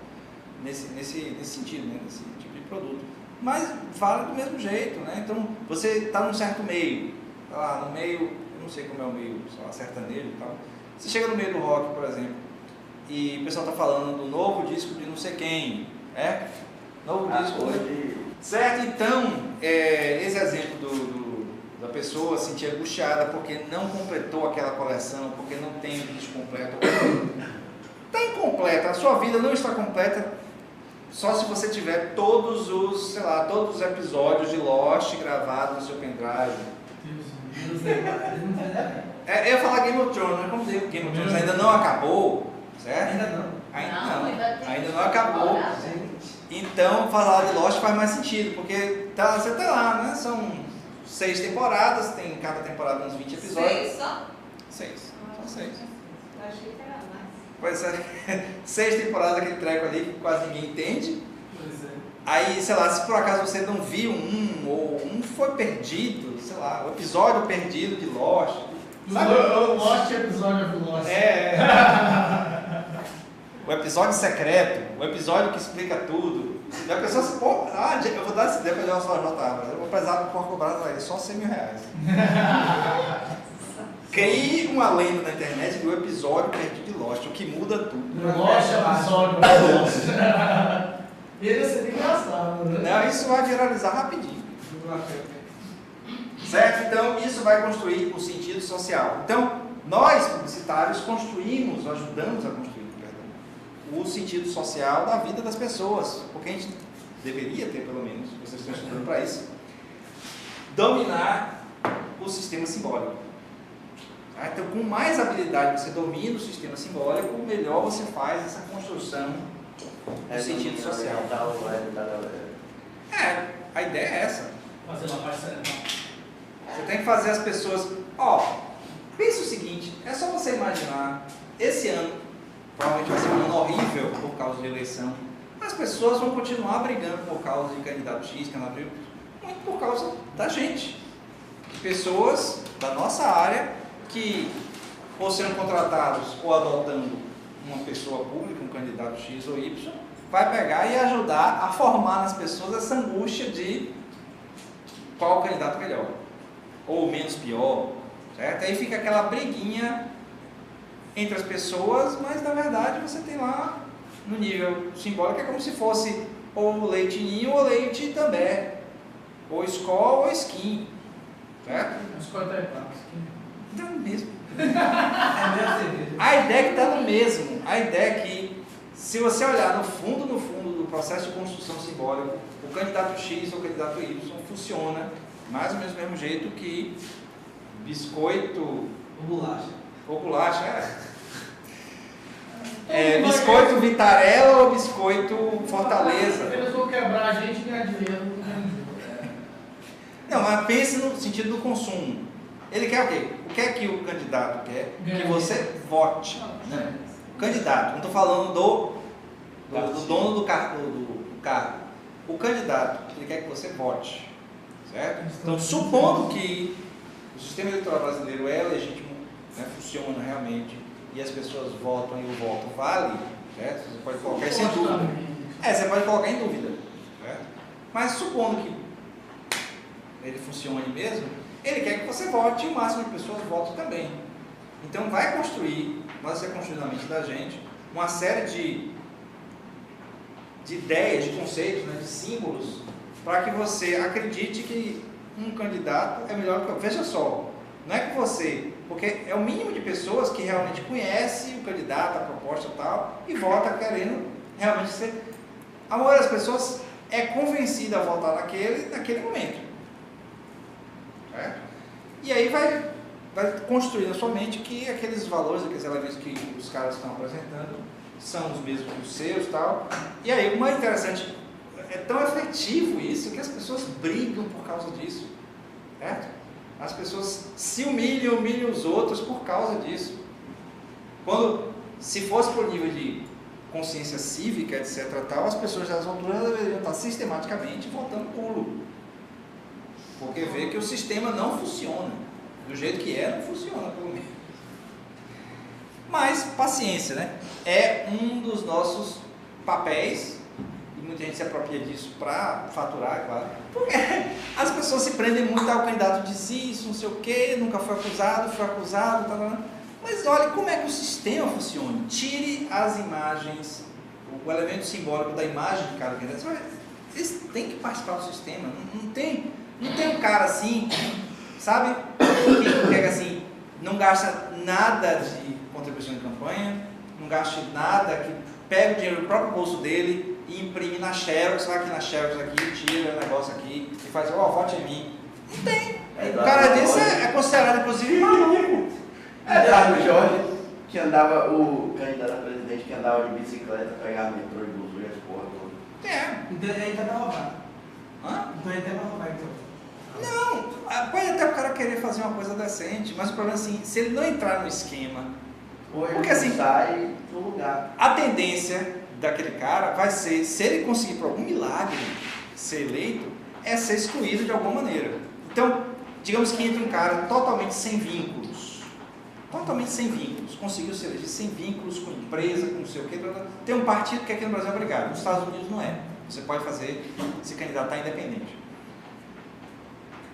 Nesse sentido, né? Nesse tipo de produto. Mas vale do mesmo jeito, né? Então, você está num certo meio, tá lá no meio, eu não sei como é o meio, sei lá, sertanejo e tal. Você chega no meio do rock, por exemplo, e o pessoal está falando do novo disco de não sei quem, novo disco hoje. Certo? Então, esse exemplo da pessoa se sentir angustiada porque não completou aquela coleção, porque não tem o disco completo. Está incompleta, a sua vida não está completa só se você tiver todos os episódios de Lost gravados no seu pendrive. Eu ia falar Game of Thrones, mas como Game of Thrones ainda não acabou, certo? Ainda não acabou. Então, falar de Lost faz mais sentido, porque você tá lá, né? São 6 temporadas, tem cada temporada uns 20 episódios. 6 só? 6. São 6. Eu achei que era mais. Pois é, 6 temporadas, aquele treco ali que quase ninguém entende. Pois é. Aí, sei lá, se por acaso você não viu ou um foi perdido, sei lá, o episódio perdido de Lost. Sabe? O Lost episódio do Lost. O episódio secreto, o episódio que explica tudo. E a pessoa se pô, eu vou dar essa ideia para o só J. Eu vou precisar do porco brasa aí, só R$100 mil. Crie uma lenda na internet do episódio perdido de Lost, o que muda tudo. Lost episódio do Lost. Ele ia ser engraçado, né? Não, isso vai viralizar rapidinho. Certo? Então, isso vai construir o sentido social. Então, nós, publicitários, ajudamos a construir, o sentido social da vida das pessoas. Porque a gente deveria ter, pelo menos, vocês estão estudando para isso, dominar o sistema simbólico. Tá? Então, com mais habilidade você domina o sistema simbólico, melhor você faz essa construção do sentido social. A ideia é essa. Fazer uma parcela. Você tem que fazer as pessoas... Pensa o seguinte, é só você imaginar, esse ano, provavelmente vai ser um ano horrível por causa de eleição, as pessoas vão continuar brigando por causa de candidato X, candidato Y, muito por causa da gente. De pessoas da nossa área que, ou sendo contratados ou adotando uma pessoa pública, um candidato X ou Y, vai pegar e ajudar a formar nas pessoas essa angústia de qual o candidato melhor, ou menos pior, certo? Aí fica aquela briguinha entre as pessoas, mas na verdade você tem lá, no nível simbólico, é como se fosse ou leite ninho ou leite também, ou Skol ou Skin, certo? Skol tá aí, Está no mesmo. A ideia é que está no mesmo. A ideia é que, se você olhar no fundo do processo de construção simbólica, o candidato X ou o candidato Y funciona mais ou menos do mesmo jeito que biscoito ou bolacha. Biscoito Vitarella ou biscoito Fortaleza. Eles vão quebrar a gente e ganhar dinheiro. Não, mas pense no sentido do consumo. Ele quer o quê? O que é que o candidato quer? Que você vote. O candidato, não estou falando do dono do cargo. O candidato, ele quer que você vote. Certo? Então, supondo que o sistema eleitoral brasileiro é legítimo, né, funciona realmente, e as pessoas votam e o voto vale, certo? Você pode colocar isso em dúvida. Você pode colocar em dúvida. Certo? Mas supondo que ele funcione mesmo, ele quer que você vote e o máximo de pessoas votem também. Então vai ser construído na mente da gente uma série de ideias, de conceitos, né, de símbolos, para que você acredite que um candidato é melhor que o outro. Veja só, não é que você, porque é o mínimo de pessoas que realmente conhece o candidato, a proposta e tal, e vota querendo realmente ser. A maioria das pessoas é convencida a votar naquele momento. Certo? E aí vai construir na sua mente que aqueles valores, aqueles elementos que os caras estão apresentando são os mesmos que os seus e tal. E aí o mais interessante, é tão efetivo isso que as pessoas brigam por causa disso. Certo? As pessoas se humilham os outros por causa disso. Se fosse por nível de consciência cívica, etc. tal, as pessoas das alturas deveriam estar sistematicamente votando nulo. Porque vê que o sistema não funciona. Do jeito que não funciona, pelo menos. Mas, paciência, né? É um dos nossos papéis, e muita gente se apropria disso para faturar, é claro. Porque as pessoas se prendem muito ao candidato diz isso, não sei o quê, nunca foi acusado, tá. Mas olha como é que o sistema funciona. Tire as imagens, o elemento simbólico da imagem de cada candidato. Eles têm que participar do sistema. Não tem um cara assim, sabe? Que pega assim, não gasta nada de contribuição de campanha, não gasta nada, que pega o dinheiro do próprio bolso dele e imprime na Xerox, vai aqui na Xerox aqui, tira o negócio aqui e faz, vote em mim. Não tem. O cara desse é considerado, inclusive, maluco. Eduardo Jorge, que andava, o candidato a presidente que andava de bicicleta, pegava metrô e busão e as porra toda. Então ele tá pra roubar. Hã? Então ele tá pra roubar, então. Não, pode até o cara querer fazer uma coisa decente, mas o problema é assim, se ele não entrar no esquema, porque assim, sai do lugar. a tendência daquele cara vai ser, se ele conseguir por algum milagre ser eleito, é ser excluído de alguma maneira. Então, digamos que entra um cara totalmente sem vínculos, conseguiu se eleger sem vínculos com empresa, com não sei o que, tem um partido que aqui no Brasil é obrigado, nos Estados Unidos não é. Você pode fazer, se candidatar independente.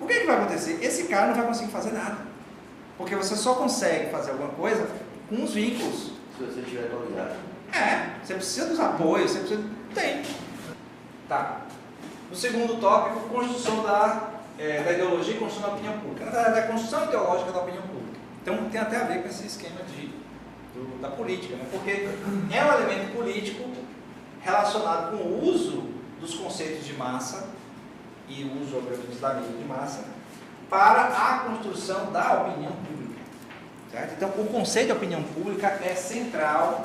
O que vai acontecer? Esse cara não vai conseguir fazer nada, porque você só consegue fazer alguma coisa com os vínculos. Se você estiver ligado. Você precisa dos apoios, você precisa... Tem. Tá. No segundo tópico, construção da ideologia e construção da opinião pública. Na verdade, a construção ideológica da opinião pública. Então, tem até a ver com esse esquema da política, né? Porque é um elemento político relacionado com o uso dos conceitos de massa e o uso, obviamente, da mídia de massa para a construção da opinião pública. Certo? Então, o conceito de opinião pública é central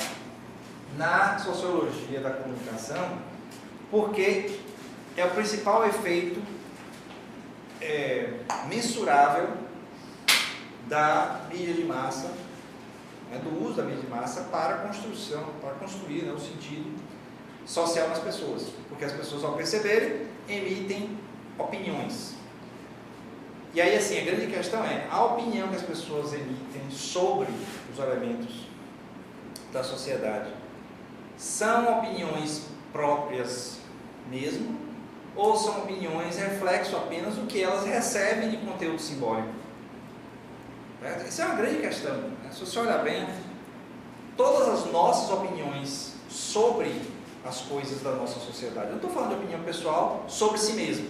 na sociologia da comunicação, porque é o principal efeito mensurável da mídia de massa, do uso da mídia de massa para a construção, para construir o sentido social nas pessoas, porque as pessoas, ao perceberem, emitem opiniões. E aí, assim, a grande questão é a opinião que as pessoas emitem sobre os elementos da sociedade são opiniões próprias mesmo, ou são opiniões reflexo apenas do que elas recebem de conteúdo simbólico? Isso é uma grande questão, né? Se você olhar bem, todas as nossas opiniões sobre as coisas da nossa sociedade, eu não estou falando de opinião pessoal sobre si mesmo,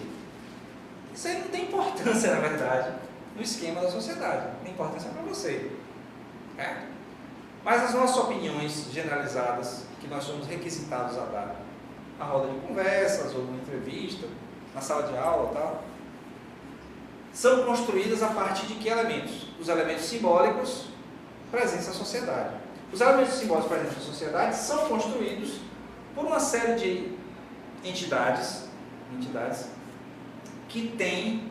isso aí não tem importância, na verdade, no esquema da sociedade, tem importância para você, mas as nossas opiniões generalizadas, que nós somos requisitados a dar na roda de conversas, ou numa entrevista, na sala de aula e tal, são construídas a partir de que elementos? Os elementos simbólicos presentes na sociedade. Os elementos simbólicos presentes na sociedade são construídos por uma série de entidades que têm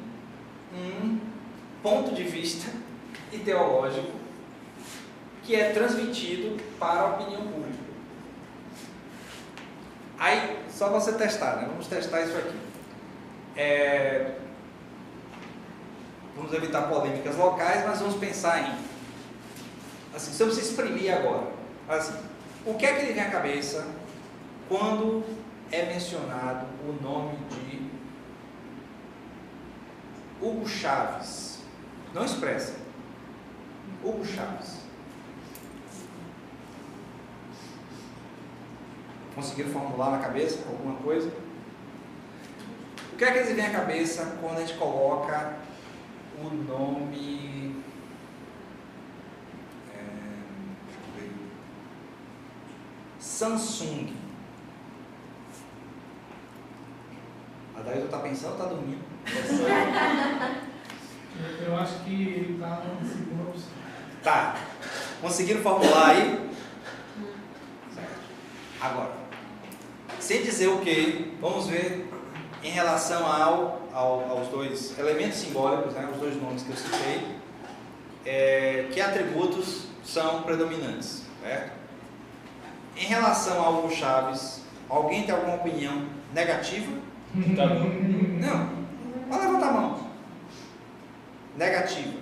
um ponto de vista ideológico que é transmitido para a opinião pública. Aí, só você testar, né? Vamos testar isso aqui. Vamos evitar polêmicas locais, mas vamos pensar em... Assim, se eu se exprimir agora, assim, o que é que lhe vem à cabeça quando é mencionado o nome de Hugo Chávez? Não expressa. Hugo Chávez. Conseguiram formular na cabeça alguma coisa? O que é que lhes vem à cabeça quando a gente coloca o nome... deixa eu ver. Samsung. A Daísa está pensando ou está dormindo? Eu acho que ele está na segunda opção. Tá. Conseguiram formular aí? Certo. Agora, sem dizer o que, vamos ver em relação aos dois elementos simbólicos, né, os dois nomes que eu citei, que atributos são predominantes, certo? Em relação ao Hugo Chávez, alguém tem alguma opinião negativa? Tá bom. Não. Pode levantar a mão. Negativa.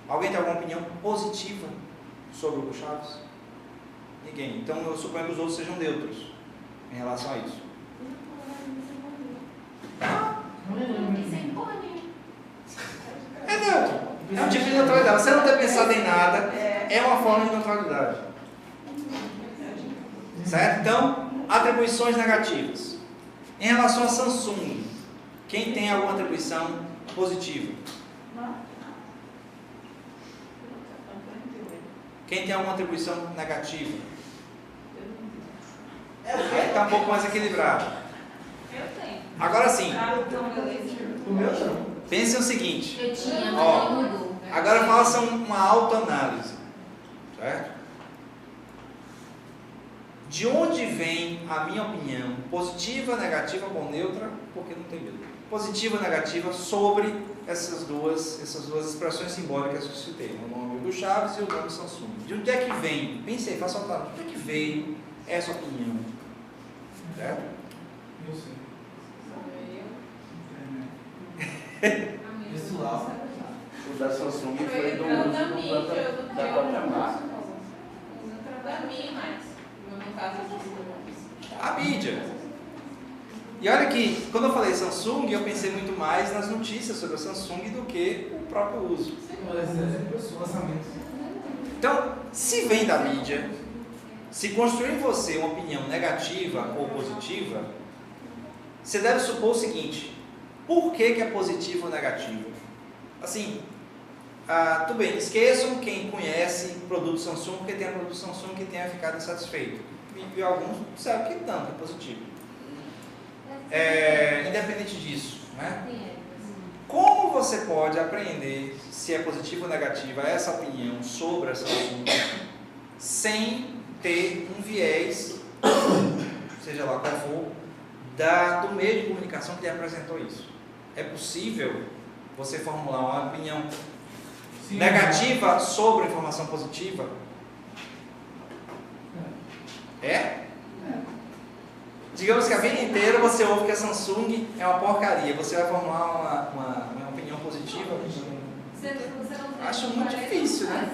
Alguém tem alguma opinião positiva sobre o Hugo Chávez? Ninguém. Então eu suponho que os outros sejam neutros. em relação a isso. É neutro. É um tipo de neutralidade. Você não ter pensado em nada é uma forma de neutralidade. Certo? Então, atribuições negativas. Em relação a Samsung, quem tem alguma atribuição positiva? Quem tem alguma atribuição negativa? Está um pouco mais equilibrado. Eu tenho. Agora sim, O meu não. pense o seguinte. Eu tinha, mas Ó, aí mudou. agora faça uma autoanálise. Certo? De onde vem a minha opinião positiva, negativa, bom, neutra, porque não tem medo. Positiva, negativa sobre essas duas expressões simbólicas que eu citei, o nome do Chaves e o nome Samsung. De onde é que vem? Pensei, faça uma análise. De onde é que veio essa opinião? Certo? Eu sei. O da Samsung foi do Foi uso da mídia, da própria marca. Da minha mais. No caso aqui. A mídia. E olha que, quando eu falei Samsung, eu pensei muito mais nas notícias sobre a Samsung do que o próprio uso. Mas é lançamento. Então, se vem da mídia, se construir em você uma opinião negativa ou positiva, você deve supor o seguinte: por que é positivo ou negativo? Assim, tudo bem, esqueçam quem conhece produto Samsung, porque tem produto Samsung que tenha ficado insatisfeito. E alguns sabem que não, que é positivo. Independente disso, né? Como você pode aprender se é positivo ou negativa essa opinião sobre essa Samsung sem ter um viés, seja lá qual for, do meio de comunicação que lhe apresentou isso? É possível você formular uma opinião negativa sobre informação positiva? É? Digamos que a vida inteira você ouve que a Samsung é uma porcaria. Você vai formular uma opinião positiva? Acho muito difícil, né?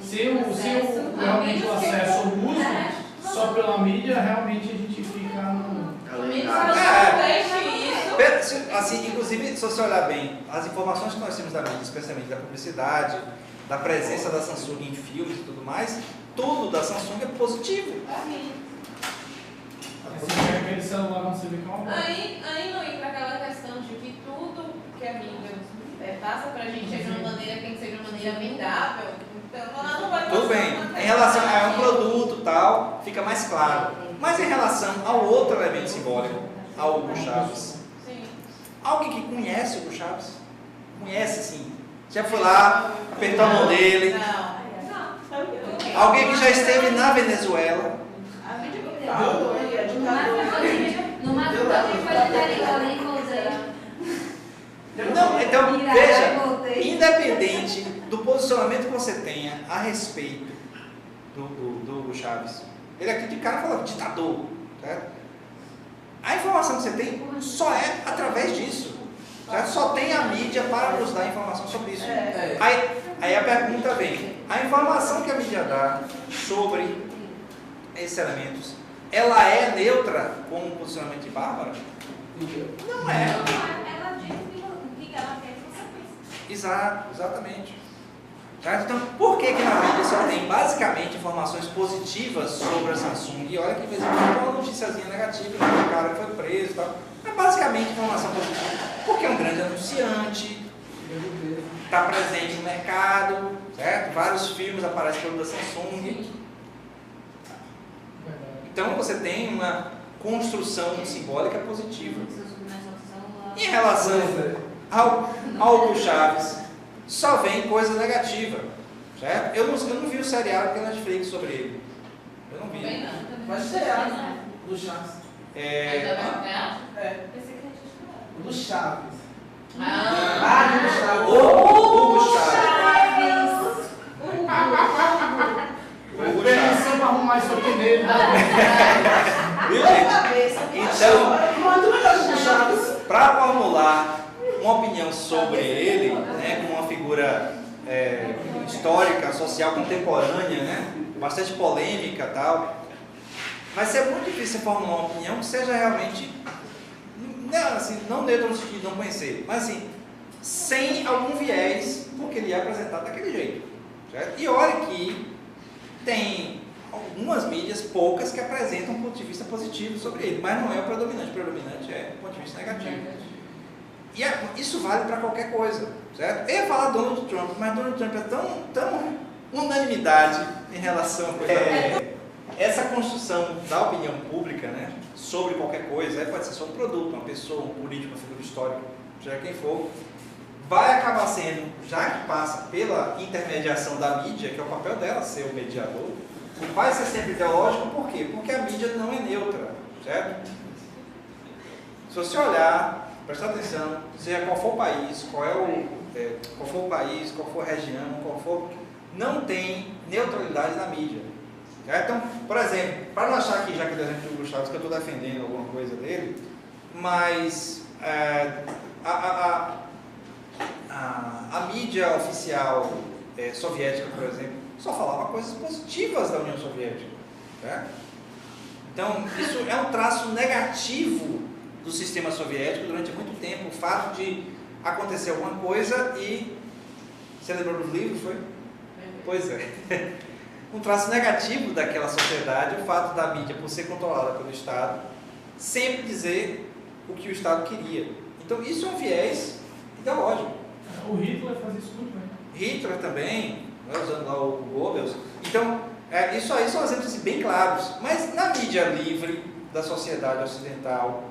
Se realmente o acesso ao uso só pela mídia, realmente a gente fica no. Assim, inclusive, se você olhar bem, as informações que nós temos da mídia, especialmente da publicidade, da presença da Samsung em filmes e tudo mais, tudo da Samsung é positivo. Você pega aquele celular, você vê que é uma boa. Aí não entra aquela questão de que tudo que a mídia passa pra gente é de uma maneira que seja uma maneira amigável. Então ela não vai Tudo bem, em relação a um produto tal, fica mais claro. Mas em relação ao outro elemento simbólico, ao Hugo Chaves, Sim. alguém que conhece o Hugo Chaves? Conhece sim. Já foi lá, apertou a mão dele. Não. Alguém que já esteve na Venezuela. No máximo também foi ali Não, então, veja, independente do posicionamento que você tenha a respeito do Hugo Chaves, ele aqui de cara fala ditador, certo? A informação que você tem só é através disso, certo? Só tem a mídia para nos dar informação sobre isso. Aí a pergunta vem: a informação que a mídia dá sobre esses elementos, ela é neutra com o posicionamento de Bárbara? Não é. Ela diz o que ela quer que você pense. Exatamente. Certo? Então, por que na mídia só tem basicamente informações positivas sobre a Samsung? E olha que de vez em quando uma noticiazinha negativa, o cara foi preso e tal. É basicamente informação positiva. Porque é um grande anunciante, está presente no mercado, certo? Vários filmes aparecem pelo da Samsung. Então você tem uma construção simbólica positiva. Em relação ao Hugo Chaves, só vem coisa negativa, certo? Eu não vi o seriado que é Netflix sobre ele. Eu não vi. Vai ser do Chaves. O do Chaves. Ah, do Chaves. Hugo Chaves. Permissão para arrumar isso aqui nele. Viu, gente? Então, Muito melhor do Chaves. para formular uma opinião sobre ele, né, como uma figura histórica, social, contemporânea, né, bastante polêmica e tal, Mas é muito difícil formar uma opinião que seja realmente, não, assim, não neutra no sentido de não conhecer, mas assim, sem algum viés, porque ele é apresentado daquele jeito. Certo? E olha que tem algumas mídias, poucas, que apresentam um ponto de vista positivo sobre ele, mas não é o predominante é o ponto de vista negativo. E isso vale para qualquer coisa, certo? Eu ia falar Donald Trump, mas Donald Trump é tão unanimidade em relação a essa construção da opinião pública, né, sobre qualquer coisa, pode ser só um produto, uma pessoa, um político, uma figura histórica, seja quem for, vai acabar sendo, já que passa pela intermediação da mídia, que é o papel dela ser o mediador, vai ser sempre ideológico, por quê? Porque a mídia não é neutra, certo? Se você olhar, prestar atenção, seja qual for o país, qual for o país, qual for a região, não tem neutralidade na mídia. Certo? Então, por exemplo, para não achar aqui, já que o exemplo do Hugo Chávez, que eu estou defendendo alguma coisa dele, mas a mídia oficial soviética, por exemplo, só falava coisas positivas da União Soviética. Certo? Então, isso é um traço negativo do sistema soviético durante muito tempo, o fato de acontecer alguma coisa e... Você lembrou dos livros, foi? Pois é. Um traço negativo daquela sociedade, o fato da mídia, por ser controlada pelo Estado, sempre dizer o que o Estado queria. Então, isso é um viés ideológico. O Hitler fazia isso muito bem. Hitler também, né, usando lá o Goebbels. Então, isso aí são exemplos assim, bem claros. Mas na mídia livre da sociedade ocidental,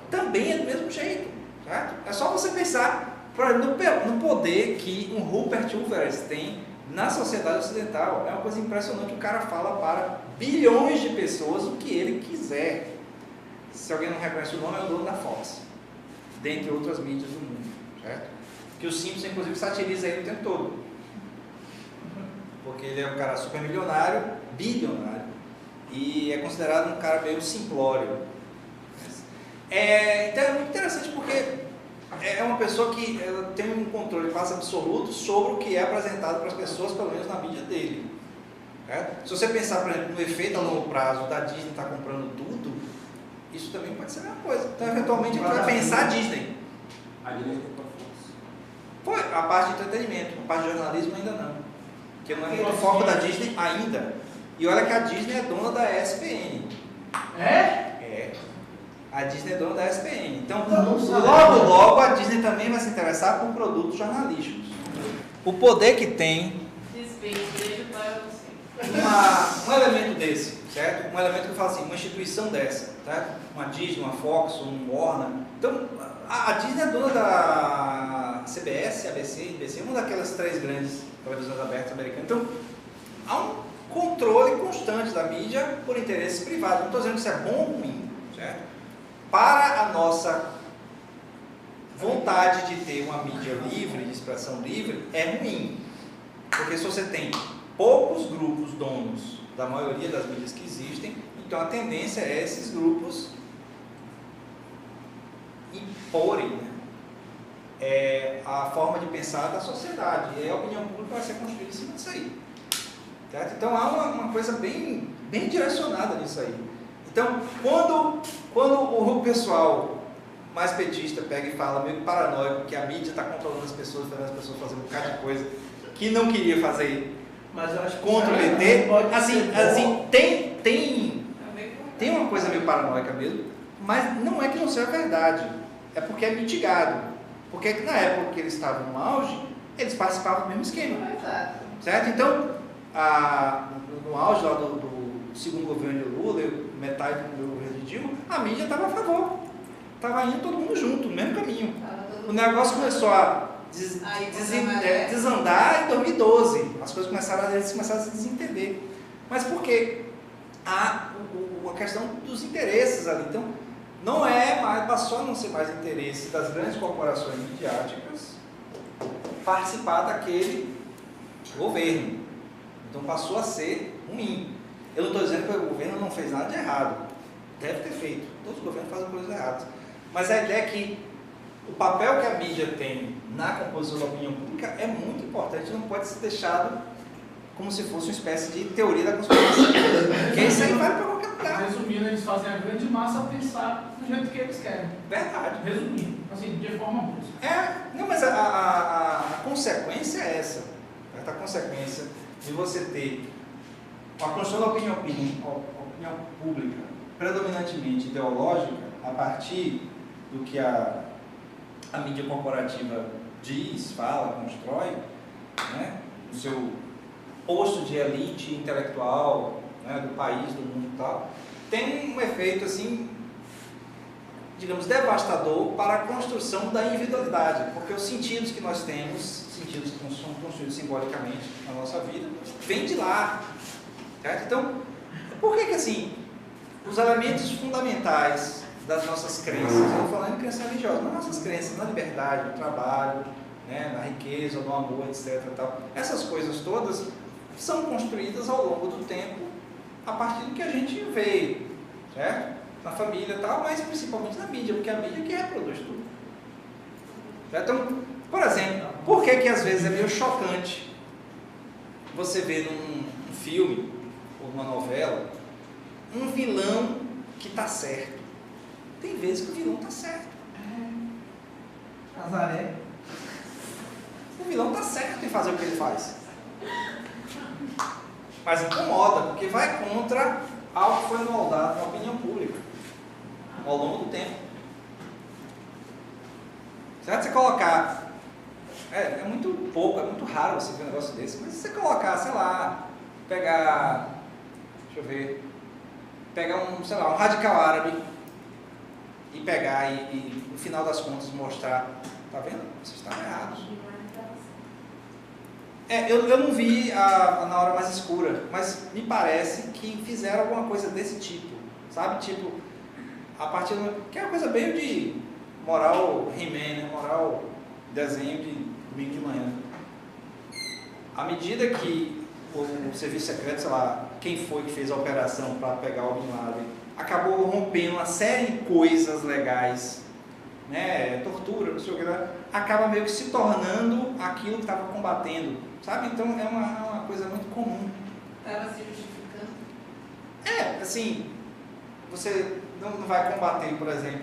também é do mesmo jeito. Certo? É só você pensar no poder que um Rupert Everett tem na sociedade ocidental. É uma coisa impressionante. O cara fala para bilhões de pessoas o que ele quiser. Se alguém não reconhece o nome, é o dono da Fox, dentre outras mídias do mundo. Certo? Que o Simpson, inclusive, satiriza ele o tempo todo. Porque ele é um cara super milionário, bilionário, e é considerado um cara meio simplório. Então é muito interessante porque é uma pessoa que tem um controle quase absoluto sobre o que é apresentado para as pessoas, pelo menos na mídia dele. Se você pensar, por exemplo, no efeito a longo prazo da Disney estar comprando tudo, isso também pode ser a mesma coisa. Então, eventualmente, a gente vai pensar a Disney. A Disney comprou Foi a parte de entretenimento, a parte de jornalismo ainda não. Porque não é muito foco da Disney ainda. E olha que a Disney é dona da ESPN. É. A Disney é dona da ESPN. Então, logo a Disney também vai se interessar por produtos jornalísticos. O poder que tem um elemento desse, certo? Um elemento que eu falo assim, uma instituição dessa, certo? Uma Disney, uma Fox, um Warner. Então, a Disney é dona da CBS, ABC, NBC, uma daquelas 3 grandes televisões abertas americanas. Então, há um controle constante da mídia por interesses privados. Não estou dizendo que isso é bom ou ruim, certo? Para a nossa vontade de ter uma mídia livre, de expressão livre, é ruim. Porque se você tem poucos grupos donos da maioria das mídias que existem, então a tendência é esses grupos imporem, né, a forma de pensar da sociedade. E a opinião pública vai ser construída em cima disso aí. Certo? Então há uma coisa bem direcionada nisso aí. Então, quando o pessoal mais petista pega e fala meio paranoico que a mídia está controlando as pessoas, fazendo as pessoas fazendo um bocado de coisa que não queria fazer, Mas eu acho que contra o PT, assim, tem uma coisa meio paranoica mesmo, mas não é que não seja verdade, é porque é mitigado. Porque na época que eles estavam no auge, eles participavam do mesmo esquema. Certo? Então, no auge lá do segundo governo de Lula, metade do governo de Dilma, a mídia estava a favor. Estava indo todo mundo junto, no mesmo caminho. O negócio começou a desandar em 2012. As coisas começaram a se desentender. Mas por quê? A questão dos interesses ali. Então, não é mais, passou a não ser mais interesse das grandes corporações midiáticas participar daquele governo. Então, passou a ser ruim. Eu não estou dizendo que o governo não fez nada de errado. Deve ter feito. Todos os governos fazem coisas erradas. Mas a ideia é que o papel que a mídia tem na composição da opinião pública é muito importante, não pode ser deixado como se fosse uma espécie de teoria da conspiração. Porque isso aí vale para qualquer Resumindo, eles fazem a grande massa pensar do jeito que eles querem. Verdade. Resumindo, assim, de forma brusca. Não, mas a consequência é essa. A consequência de você ter a construção da opinião pública predominantemente ideológica a partir do que a mídia corporativa diz, fala, constrói, né, o seu posto de elite intelectual, né, do país, do mundo e tal, tem um efeito assim, digamos, devastador para a construção da individualidade, porque os sentidos que nós temos, sentidos que são construídos simbolicamente na nossa vida, vêm de lá, certo? Então, por que assim, os elementos fundamentais das nossas crenças, eu estou falando em crença religiosa, mas nossas crenças na liberdade, no trabalho, né, na riqueza, no amor, etc. Tal, essas coisas todas são construídas ao longo do tempo a partir do que a gente vê, certo? Na família e tal, mas principalmente na mídia, porque é a mídia que reproduz tudo. Certo? Então, por exemplo, por que às vezes é meio chocante você ver num filme ou numa novela um vilão que está certo? Tem vezes que o vilão está certo. Nazaré. O vilão está certo em fazer o que ele faz. Mas incomoda, porque vai contra algo que foi moldado na opinião pública ao longo do tempo. Certo? Você colocar, é muito pouco, é muito raro você ver um negócio desse, mas se você colocar, sei lá, pegar, deixa eu ver, pegar um, sei lá, um radical árabe e pegar e no final das contas mostrar, tá vendo? Vocês estão errados. Eu não vi na hora mais escura, mas me parece que fizeram alguma coisa desse tipo, sabe? Tipo, a partir do... que é uma coisa bem de moral He-Man, né? Moral desenho de domingo de manhã. À medida que o serviço secreto, sei lá, quem foi que fez a operação para pegar o Bin Laden, acabou rompendo uma série de coisas legais, né? Tortura, não sei o que, acaba meio que se tornando aquilo que estava combatendo, sabe? Então é uma coisa muito comum. Estava se justificando. Assim, você não vai combater, por exemplo,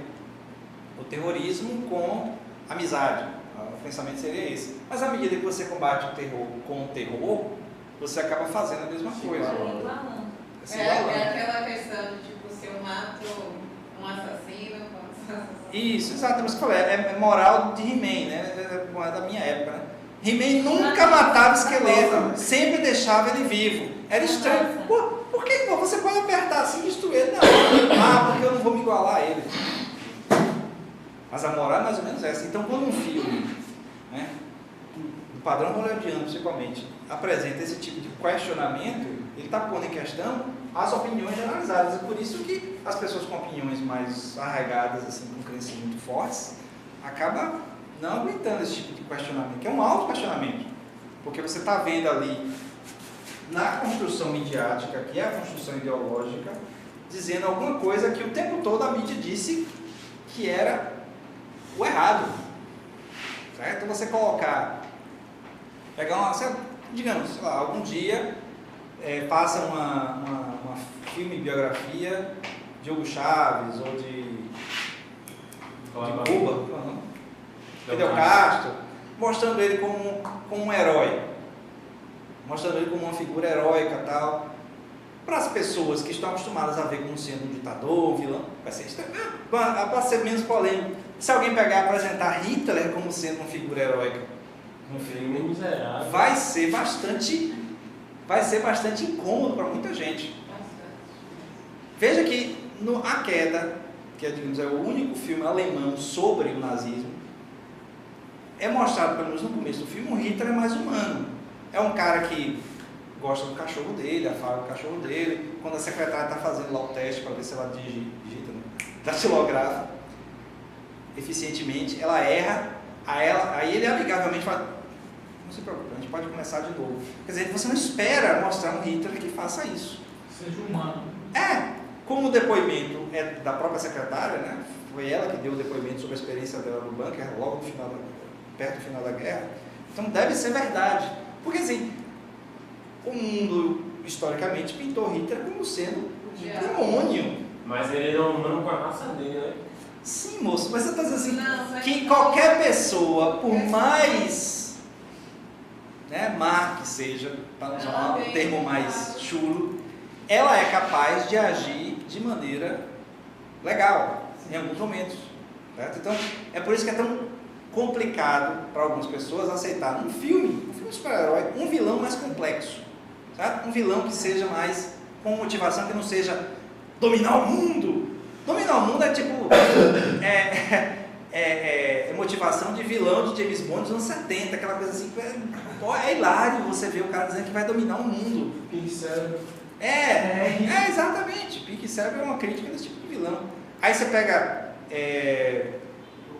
o terrorismo com amizade. O pensamento seria esse. Mas à medida que você combate o terror com o terror, você acaba fazendo a mesma coisa. É aquela questão de, tipo, se eu mato um assassino, Isso, exato. Você falou, é moral de He-Man, né? É da minha época, né? He-Man nunca matava esqueleto, sempre deixava ele vivo. Era estranho. Por que não? Você pode apertar assim e destruir ele. Não, porque eu não vou me igualar a ele. Mas a moral é mais ou menos essa. Então, quando um filme, né, do padrão hollywoodiano principalmente, apresenta esse tipo de questionamento, ele está pondo em questão as opiniões generalizadas. É por isso que as pessoas com opiniões mais arraigadas, assim, com crenças muito fortes, acabam não aguentando esse tipo de questionamento, que é um auto-questionamento. Porque você está vendo ali, na construção midiática, que é a construção ideológica, dizendo alguma coisa que o tempo todo a mídia disse que era o errado. Certo? Você colocar, pegar uma, digamos, sei lá, algum dia passa uma filme-biografia de Hugo Chávez ou de Cuba, Fidel Castro, mostrando ele como um herói, mostrando ele como uma figura heróica e tal. Para as pessoas que estão acostumadas a ver como sendo um ditador, um vilão, vai ser estranho. Para ser menos polêmico, se alguém pegar e apresentar Hitler como sendo uma figura heróica no filme, vai ser bastante incômodo para muita gente. Veja que A Queda, que digamos, é o único filme alemão sobre o nazismo, é mostrado, pelo menos no começo do filme, o Hitler é mais humano. É um cara que gosta do cachorro dele, afaga o cachorro dele. Quando a secretária está fazendo lá o teste para ver se ela digita, né, datilógrafa eficientemente, ela erra, aí ele amigavelmente fala: não se preocupe, a gente pode começar de novo. Quer dizer, você não espera mostrar um Hitler que faça isso. Seja humano. Como o depoimento é da própria secretária, né? Foi ela que deu o depoimento sobre a experiência dela no bunker, logo no final perto do final da guerra. Então deve ser verdade. Porque assim, o mundo historicamente pintou Hitler como sendo demônio. Mas ele era humano com a raça dele, né? Sim, moço, mas você tá dizendo assim, Não, mas que não. qualquer pessoa, por mais má que seja, para usar um termo mais chulo, ela é capaz de agir de maneira legal, em alguns momentos. Certo? Então, é por isso que é tão complicado para algumas pessoas aceitar um filme de super-herói, um vilão mais complexo. Certo? Um vilão que seja mais com motivação, que não seja dominar o mundo. Dominar o mundo é tipo motivação de vilão de James Bond dos anos 70, aquela coisa assim, é hilário você ver o cara dizendo que vai dominar o mundo. Pincel. Exatamente. Pink Cérebro é uma crítica desse tipo de vilão. Aí você pega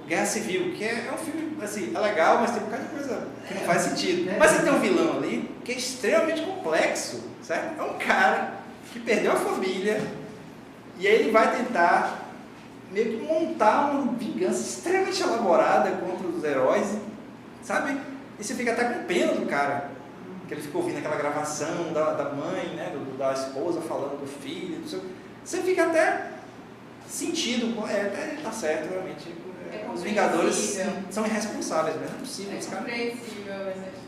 Guerra Civil, que é um filme, assim, é legal, mas tem um bocado de coisa que não faz sentido. Mas você tem um vilão ali que é extremamente complexo, certo? É um cara que perdeu a família e aí ele vai tentar meio que montar uma vingança extremamente elaborada contra os heróis, sabe? E você fica até com pena do cara, que ele fica ouvindo aquela gravação da mãe, né, da esposa falando do filho, do seu... Você fica até sentido, até tá certo, realmente. Os Vingadores são irresponsáveis, mas não é possível, esse cara. compreensível essa atitude.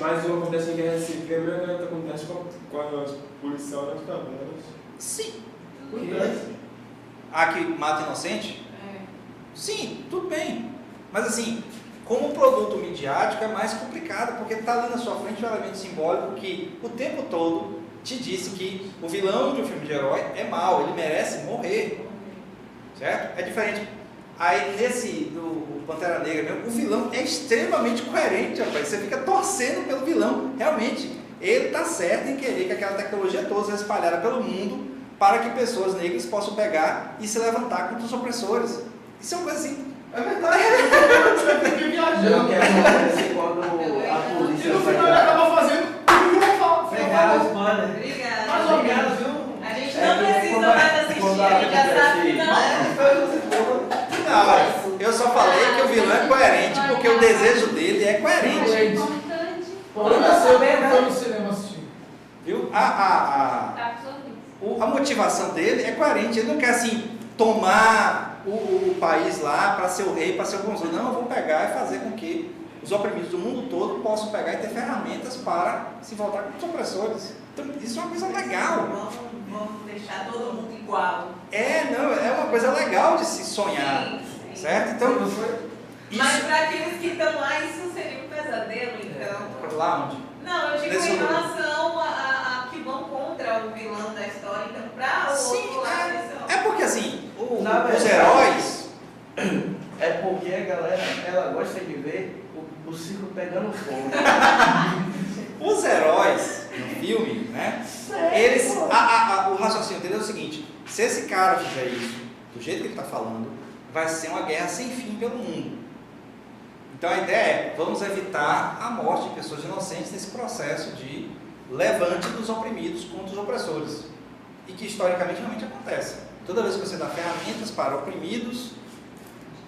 Mas o que acontece em Guerra Civil é a mesma coisa que acontece com as policiais nas cavernas. Sim. Cuidado. Ah, que mata inocente? É. Sim, tudo bem. Mas assim, como produto midiático é mais complicado, porque está ali na sua frente um elemento simbólico que o tempo todo te disse que o vilão de um filme de herói é mau, ele merece morrer. Certo? É diferente. Aí nesse do Pantera Negra mesmo, o vilão é extremamente coerente, rapaz. Você fica torcendo pelo vilão. Realmente, ele está certo em querer que aquela tecnologia toda seja espalhada pelo mundo para que pessoas negras possam pegar e se levantar contra os opressores. Isso é uma coisa assim. É verdade. Você tem que Eu viajando. quero acontecer quando a E polícia no final ele acaba fazendo o que eu falo. Pegaram os manos. Obrigada. Mais ou menos, viu? A gente não precisa mais assistir, a gente já sabe que não. Não, eu só falei que o vilão é coerente porque o desejo dele é coerente. É importante. Quando nasceu, foi no cinema assistir. Viu? Tá absorvido. A motivação dele é coerente. Ele não quer assim tomar o país lá para ser o rei, para ser o bonzinho. Não, eu vou pegar e fazer com que os oprimidos do mundo todo possam pegar e ter ferramentas para se voltar contra os opressores. Então, isso é uma coisa legal. Vamos deixar todo mundo igual. É uma coisa legal de se sonhar, Sim. certo? Então, Mas isso para aqueles que estão lá, isso seria um pesadelo, então. lá onde? Não, eu digo Nesse em lugar. relação a que vão contra o vilão da história, então para o Sim, outro lado isso é porque assim, Na os verdade, heróis, É porque a galera, ela gosta de ver o circo pegando fogo. os heróis no filme, né? Eles, o raciocínio dele é o seguinte: se esse cara fizer isso do jeito que ele está falando, vai ser uma guerra sem fim pelo mundo. Então a ideia é: vamos evitar a morte de pessoas inocentes nesse processo de levante dos oprimidos contra os opressores, e que historicamente realmente acontece. Toda vez que você dá ferramentas para oprimidos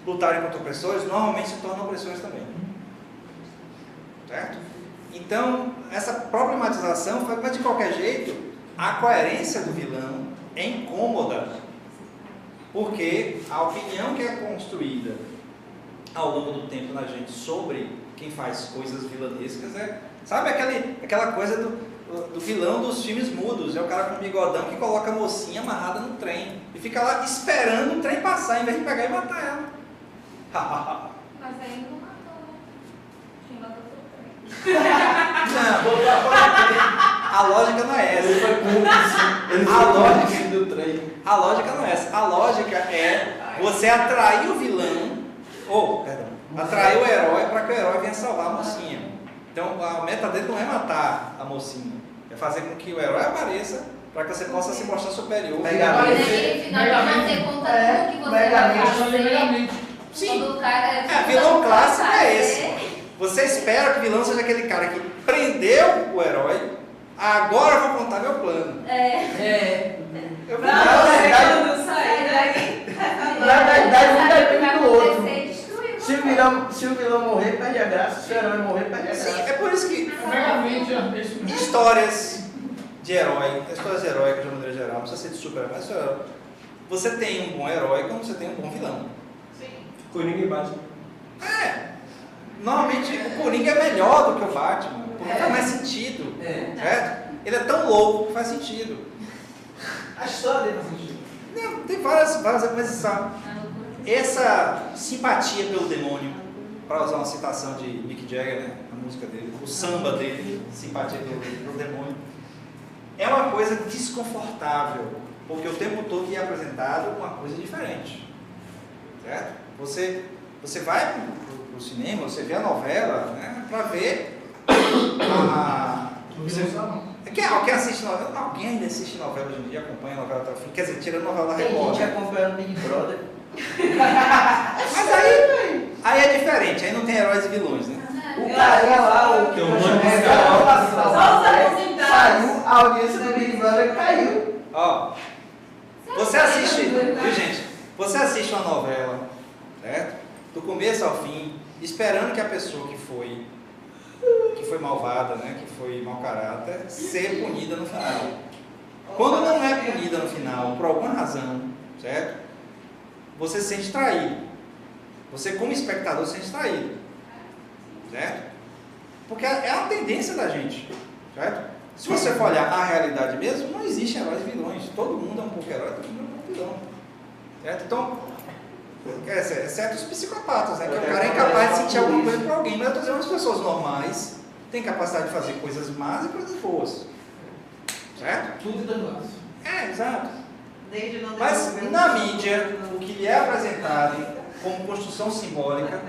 lutarem contra opressores, normalmente se tornam opressores também. Certo? Então, essa problematização foi, mas de qualquer jeito, a coerência do vilão é incômoda, porque a opinião que é construída ao longo do tempo na gente sobre quem faz coisas vilanescas é, sabe, aquela coisa do vilão dos filmes mudos, é o cara com bigodão que coloca a mocinha amarrada no trem e fica lá esperando o trem passar, em vez de pegar e matar ela. Mas aí não matou, né? Quem matou foi o trem. Não, a lógica não é Ele essa. foi cúmplice. Ele A foi lógica- cúmplice do trem. A lógica não é essa. A lógica é você atrair o vilão, atrair o herói para que o herói venha salvar a mocinha. Então a meta dele não é matar a mocinha, é fazer com que o herói apareça para que você possa se mostrar superior. Mas aí, final, não ter conta tudo que você vai fazer. Megamente. Sim. Quando o cara Vilão clássico é fazer, esse. Você espera que o vilão seja aquele cara que prendeu o herói. Agora eu vou contar meu plano. Eu vou Pra contar. você quando sair daí. Na verdade, um vai depende do outro. acontecer e destruir. Se o vilão morrer, perde a graça. Se o herói morrer, perde a Sim, graça. é por isso que Megamente é isso mesmo. histórias de herói, histórias heróicas de uma maneira geral, não precisa ser de super-herói, mas herói. Você tem um bom herói como você tem um bom vilão. Sim. Coringa e Batman. Normalmente o Coringa é melhor do que o Batman, porque faz mais sentido, certo? Ele é tão louco que faz sentido. A história dele faz sentido. Não, tem várias coisas, sabe? Essa simpatia pelo demônio, para usar uma citação de Mick Jagger, né? A música dele, o samba dele, simpatia pelo demônio, é uma coisa desconfortável, porque o tempo todo é apresentado uma coisa diferente, certo? Você vai pro cinema, você vê a novela, né? Para ver Quem assiste novela? Alguém ainda assiste novela hoje em dia, acompanha a novela até o fim. Quer dizer, tirando a novela da Tem Record. gente acompanhando Big Brother. Mas aí é diferente, aí não tem heróis e vilões, né? O cara lá, o Tem um monte de Só os aposentados. saiu, a audiência do Big Brother caiu. Ó, você assiste, viu gente? Você assiste uma novela, certo? Do começo ao fim, esperando que a pessoa que foi malvada, né, que foi mau caráter, ser punida no final. Quando não é punida no final, por alguma razão, certo? Você se sente traído. Você, como espectador, se sente traído, certo? Porque é a tendência da gente, certo? Se você for olhar a realidade mesmo, não existe heróis e vilões. Todo mundo é um pouco herói, todo mundo é um pouco vilão, certo? Então, exceto os psicopatas, né? Que o cara é incapaz de sentir alguma coisa por alguém. Mas eu estou dizendo que as pessoas normais têm capacidade de fazer coisas más e coisas boas, certo? Tudo da classe. Exato. Desde não Mas desenvolver na um- mídia, o que lhe é apresentado como construção simbólica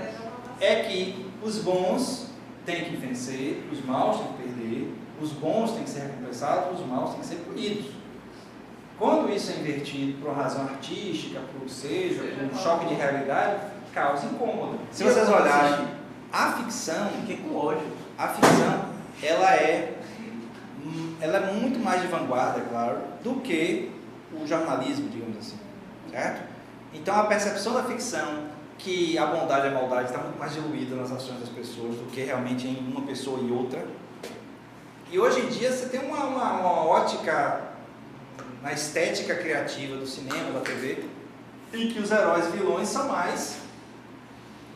é que os bons têm que vencer, os maus têm que perder, os bons têm que ser recompensados, os maus têm que ser punidos. Quando isso é invertido por uma razão artística, por seja, por um choque de realidade, causa incômodo. Se vocês olharem, a ficção, Fiquei com ódio. ela é muito mais de vanguarda, é claro, do que o jornalismo, digamos assim, certo? Então a percepção da ficção que a bondade e a maldade está muito mais diluída nas ações das pessoas do que realmente em uma pessoa e outra. E hoje em dia você tem uma ótica na estética criativa do cinema, da TV, em que os heróis e vilões são mais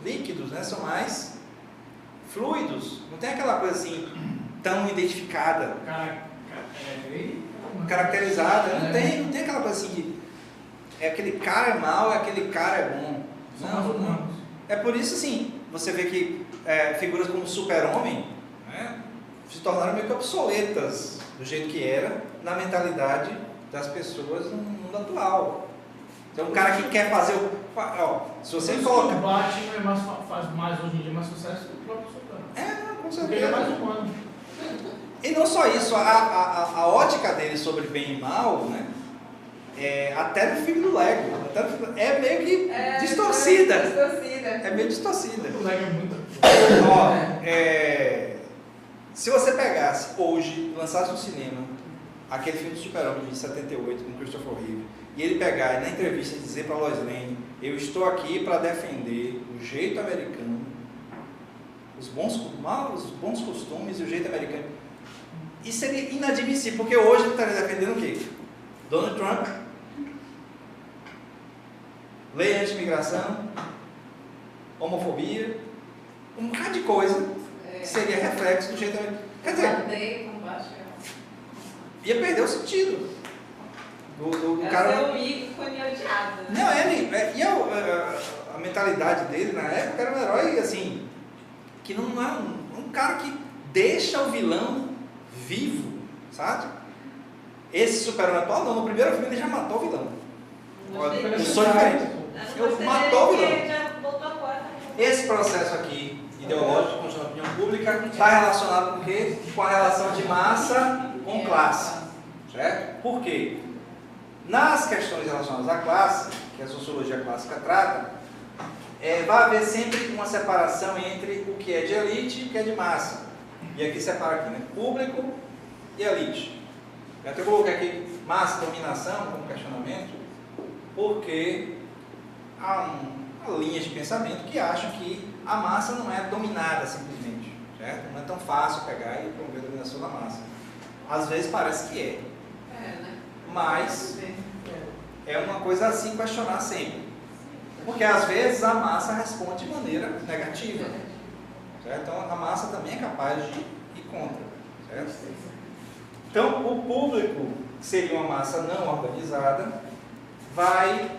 líquidos, né? São mais fluidos. Não tem aquela coisa assim tão identificada, caracterizada. Não tem aquela coisa assim de aquele cara é mau, aquele cara é bom. Não. É por isso assim, você vê que figuras como o Super-Homem, né, se tornaram meio que obsoletas do jeito que era na mentalidade das pessoas no mundo atual. Então um cara que quer fazer se você coloca... O Batman faz mais hoje em dia mais sucesso que o próprio Superman. Com Porque ele é mais humano. E não só isso, a ótica dele sobre bem e mal, né? Até no filme do Lego, é meio que distorcida. É meio distorcida. O Lego é muito. Se você pegasse hoje, lançasse no cinema, aquele filme do Super-Homem de 78 com Christopher Reeve, e ele pegar e na entrevista dizer para Lois Lane: eu estou aqui para defender o jeito americano, os bons costumes e o jeito americano. Isso seria inadmissível, porque hoje ele estaria defendendo o quê? Donald Trump, lei anti-imigração, homofobia, um bocado de coisa que seria reflexo do jeito americano. Quer dizer, ia perder o sentido do cara. Seu ícone odiado. Não, a mentalidade dele na época era um herói assim, que não é um cara que deixa o vilão vivo, sabe? Esse Super-Homem atual não, no primeiro filme ele já matou o vilão. Eu sou diferente. Eu matou o vilão. Esse processo aqui, ideológico, de construção de opinião pública, está relacionado com o quê? Com a relação de massa com classe. Certo? Por quê? Nas questões relacionadas à classe, que a sociologia clássica trata, vai haver sempre uma separação entre o que é de elite e o que é de massa. E aqui separa aqui, né? Público e elite. Eu até coloquei aqui massa, dominação como questionamento, porque há linhas de pensamento que acham que a massa não é dominada simplesmente, certo? Não é tão fácil pegar e promover a dominação da massa. Às vezes parece que é, Né? mas é uma coisa a se questionar sempre. Porque às vezes a massa responde de maneira negativa. Certo? Então a massa também é capaz de ir contra. Certo? Então o público, que seria uma massa não organizada, vai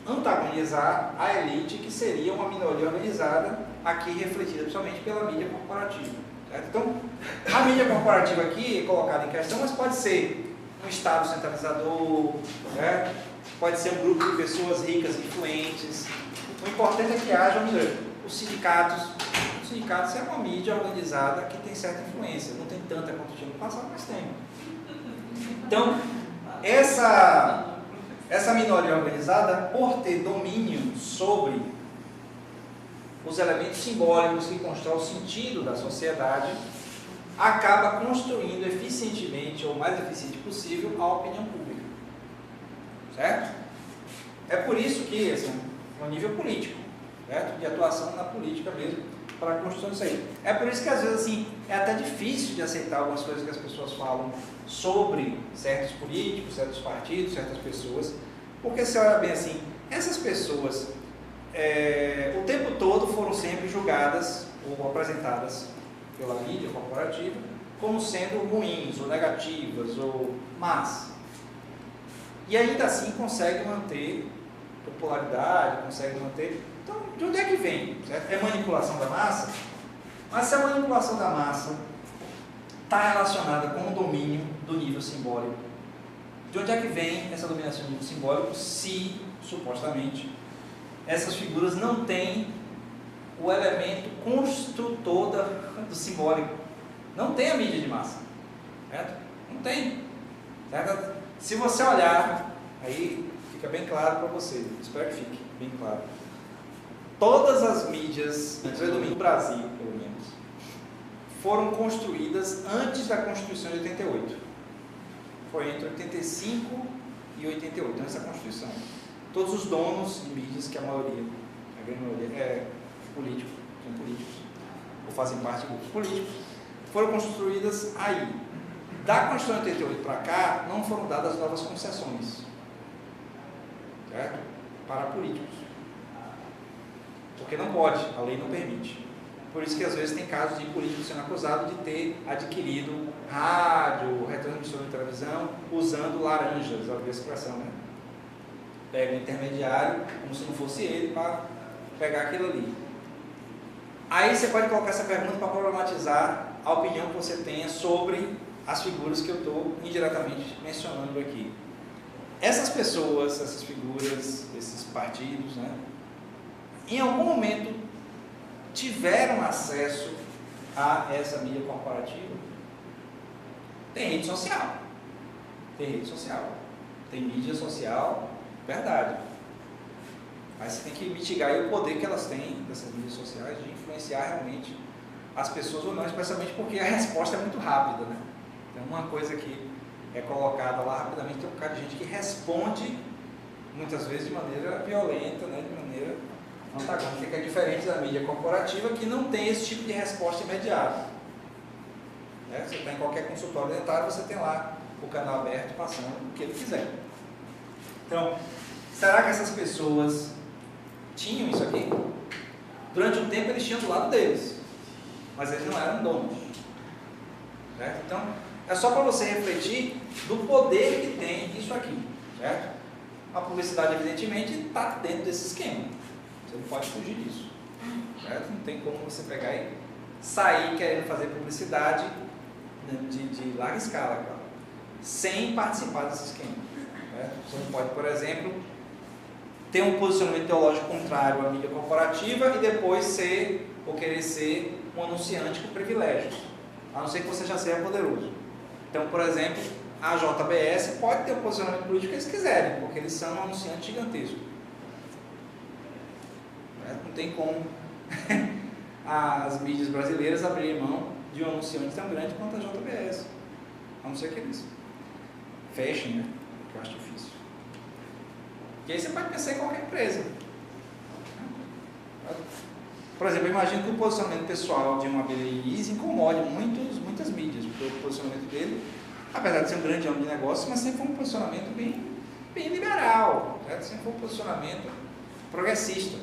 antagonizar a elite, que seria uma minoria organizada, aqui refletida principalmente pela mídia corporativa. Certo? Então a mídia corporativa aqui é colocada em questão, mas pode ser um Estado centralizador, certo? Pode ser um grupo de pessoas ricas, influentes. O importante é que haja os sindicatos. Os sindicatos é uma mídia organizada que tem certa influência. Não tem tanta quanto tinha no passado, mas tem. Então, essa minoria organizada, por ter domínio sobre os elementos simbólicos que constroem o sentido da sociedade, acaba construindo eficientemente, ou mais eficiente possível, a opinião pública. Certo? É por isso que, assim, no nível político, certo? De atuação na política mesmo, para a construção disso aí. É por isso que, às vezes, assim, é até difícil de aceitar algumas coisas que as pessoas falam sobre certos políticos, certos partidos, certas pessoas, porque você olha bem assim, essas pessoas, o tempo todo foram sempre julgadas ou apresentadas pela mídia corporativa como sendo ruins, ou negativas, ou más. E ainda assim consegue manter popularidade, consegue manter... Então, de onde é que vem? Certo? É manipulação da massa? Mas se a manipulação da massa está relacionada com o domínio do nível simbólico, de onde é que vem essa dominação do nível simbólico se, supostamente, essas figuras não têm o elemento construtor do simbólico? Não tem a mídia de massa, certo? Não tem, certo? Se você olhar, aí fica bem claro para você, espero que fique bem claro. Todas as mídias do Brasil, pelo menos, foram construídas antes da Constituição de 88. Foi entre 85 e 88, nessa Constituição. Todos os donos de mídias, que a grande maioria é político, são políticos, ou fazem parte de grupos políticos, foram construídas aí. Da Constituição de 88 para cá, não foram dadas novas concessões, certo? Para políticos. Porque não pode, a lei não permite. Por isso que às vezes tem casos de políticos sendo acusados de ter adquirido rádio, retransmissão de televisão, usando laranjas, a expressão, né? Pega o intermediário, como se não fosse ele, para pegar aquilo ali. Aí você pode colocar essa pergunta para problematizar a opinião que você tenha sobre as figuras que eu estou indiretamente mencionando aqui. Essas pessoas, essas figuras, esses partidos, né, em algum momento tiveram acesso a essa mídia corporativa? Tem rede social. Tem rede social. Tem mídia social, verdade. Mas você tem que mitigar aí o poder que elas têm, dessas mídias sociais, de influenciar realmente as pessoas ou não, especialmente porque a resposta é muito rápida, né? Então, uma coisa que é colocada lá rapidamente, tem um bocado de gente que responde, muitas vezes de maneira violenta, né? De maneira antagônica, que é diferente da mídia corporativa, que não tem esse tipo de resposta imediata. Né? Você está em qualquer consultório dentário, você tem lá o canal aberto passando o que ele quiser. Então, será que essas pessoas tinham isso aqui? Durante um tempo eles tinham do lado deles, mas eles não eram donos. Certo? Então, é só para você refletir do poder que tem isso aqui. Certo? A publicidade, evidentemente, está dentro desse esquema. Você não pode fugir disso. Certo? Não tem como você pegar e sair querendo fazer publicidade de larga escala, claro, sem participar desse esquema. Certo? Você não pode, por exemplo, ter um posicionamento ideológico contrário à mídia corporativa e depois ser, ou querer ser, um anunciante com privilégios, a não ser que você já seja poderoso. Então, por exemplo, a JBS pode ter o posicionamento político que eles quiserem, porque eles são um anunciante gigantesco. Não tem como as mídias brasileiras abrirem mão de um anunciante tão grande quanto a JBS, a não ser que eles fechem, né? Que eu acho difícil. E aí você pode pensar em qualquer empresa. Por exemplo, eu imagino que o posicionamento pessoal de uma Belize incomode muitas mídias, porque o posicionamento dele, apesar de ser um grande homem de negócio, mas sempre foi um posicionamento bem liberal, certo? Sempre foi um posicionamento progressista.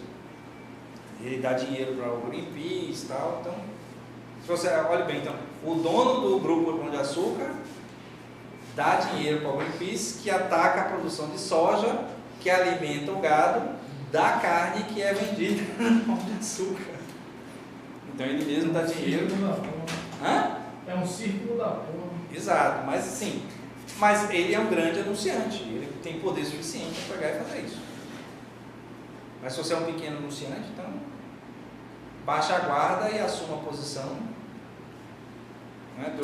Ele dá dinheiro para o Greenpeace e tal. Então, se você olha bem, então, o dono do grupo Pão de Açúcar dá dinheiro para o Greenpeace, que ataca a produção de soja, que alimenta o gado da carne que é vendida no Pão de Açúcar. Então ele mesmo dá dinheiro. Hã? É um círculo da porra. Exato, mas assim, mas ele é um grande anunciante, ele tem poder suficiente para pegar e fazer isso. Mas se você é um pequeno anunciante, então baixa a guarda e assuma a posição, né,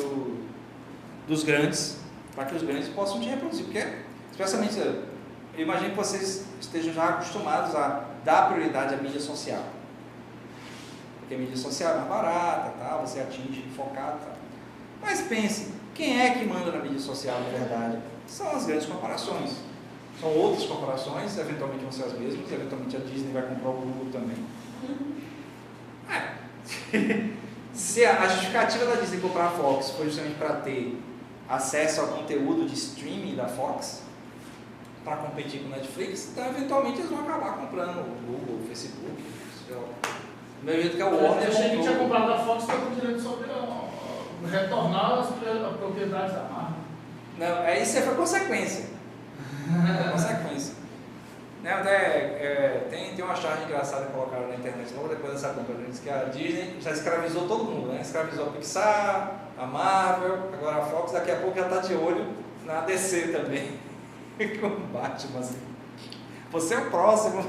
dos grandes, para que os grandes possam te reproduzir, porque especialmente, eu imagino que vocês estejam já acostumados a dar prioridade à mídia social, porque a mídia social é mais barata, tá? Você atinge focado, tá? Mas pense, quem é que manda na mídia social na verdade? São as grandes corporações. São outras corporações, eventualmente vão ser as mesmas, eventualmente a Disney vai comprar o Google também. Se a justificativa da Disney comprar a Fox foi justamente para ter acesso ao conteúdo de streaming da Fox, para competir com o Netflix, então eventualmente eles vão acabar comprando o Google, o Facebook, do mesmo jeito que a Warner. Eu achei que tinha comprado a Fox para o direito sobre retornar as propriedades da marca. Não, isso foi consequência. Consequência. Né, até, tem uma charge engraçada que colocaram na internet logo depois dessa compra. Diz que a Disney já escravizou todo mundo, né? Escravizou a Pixar, a Marvel, agora a Fox, daqui a pouco já está de olho na DC também. Com o Batman assim. Você é o próximo.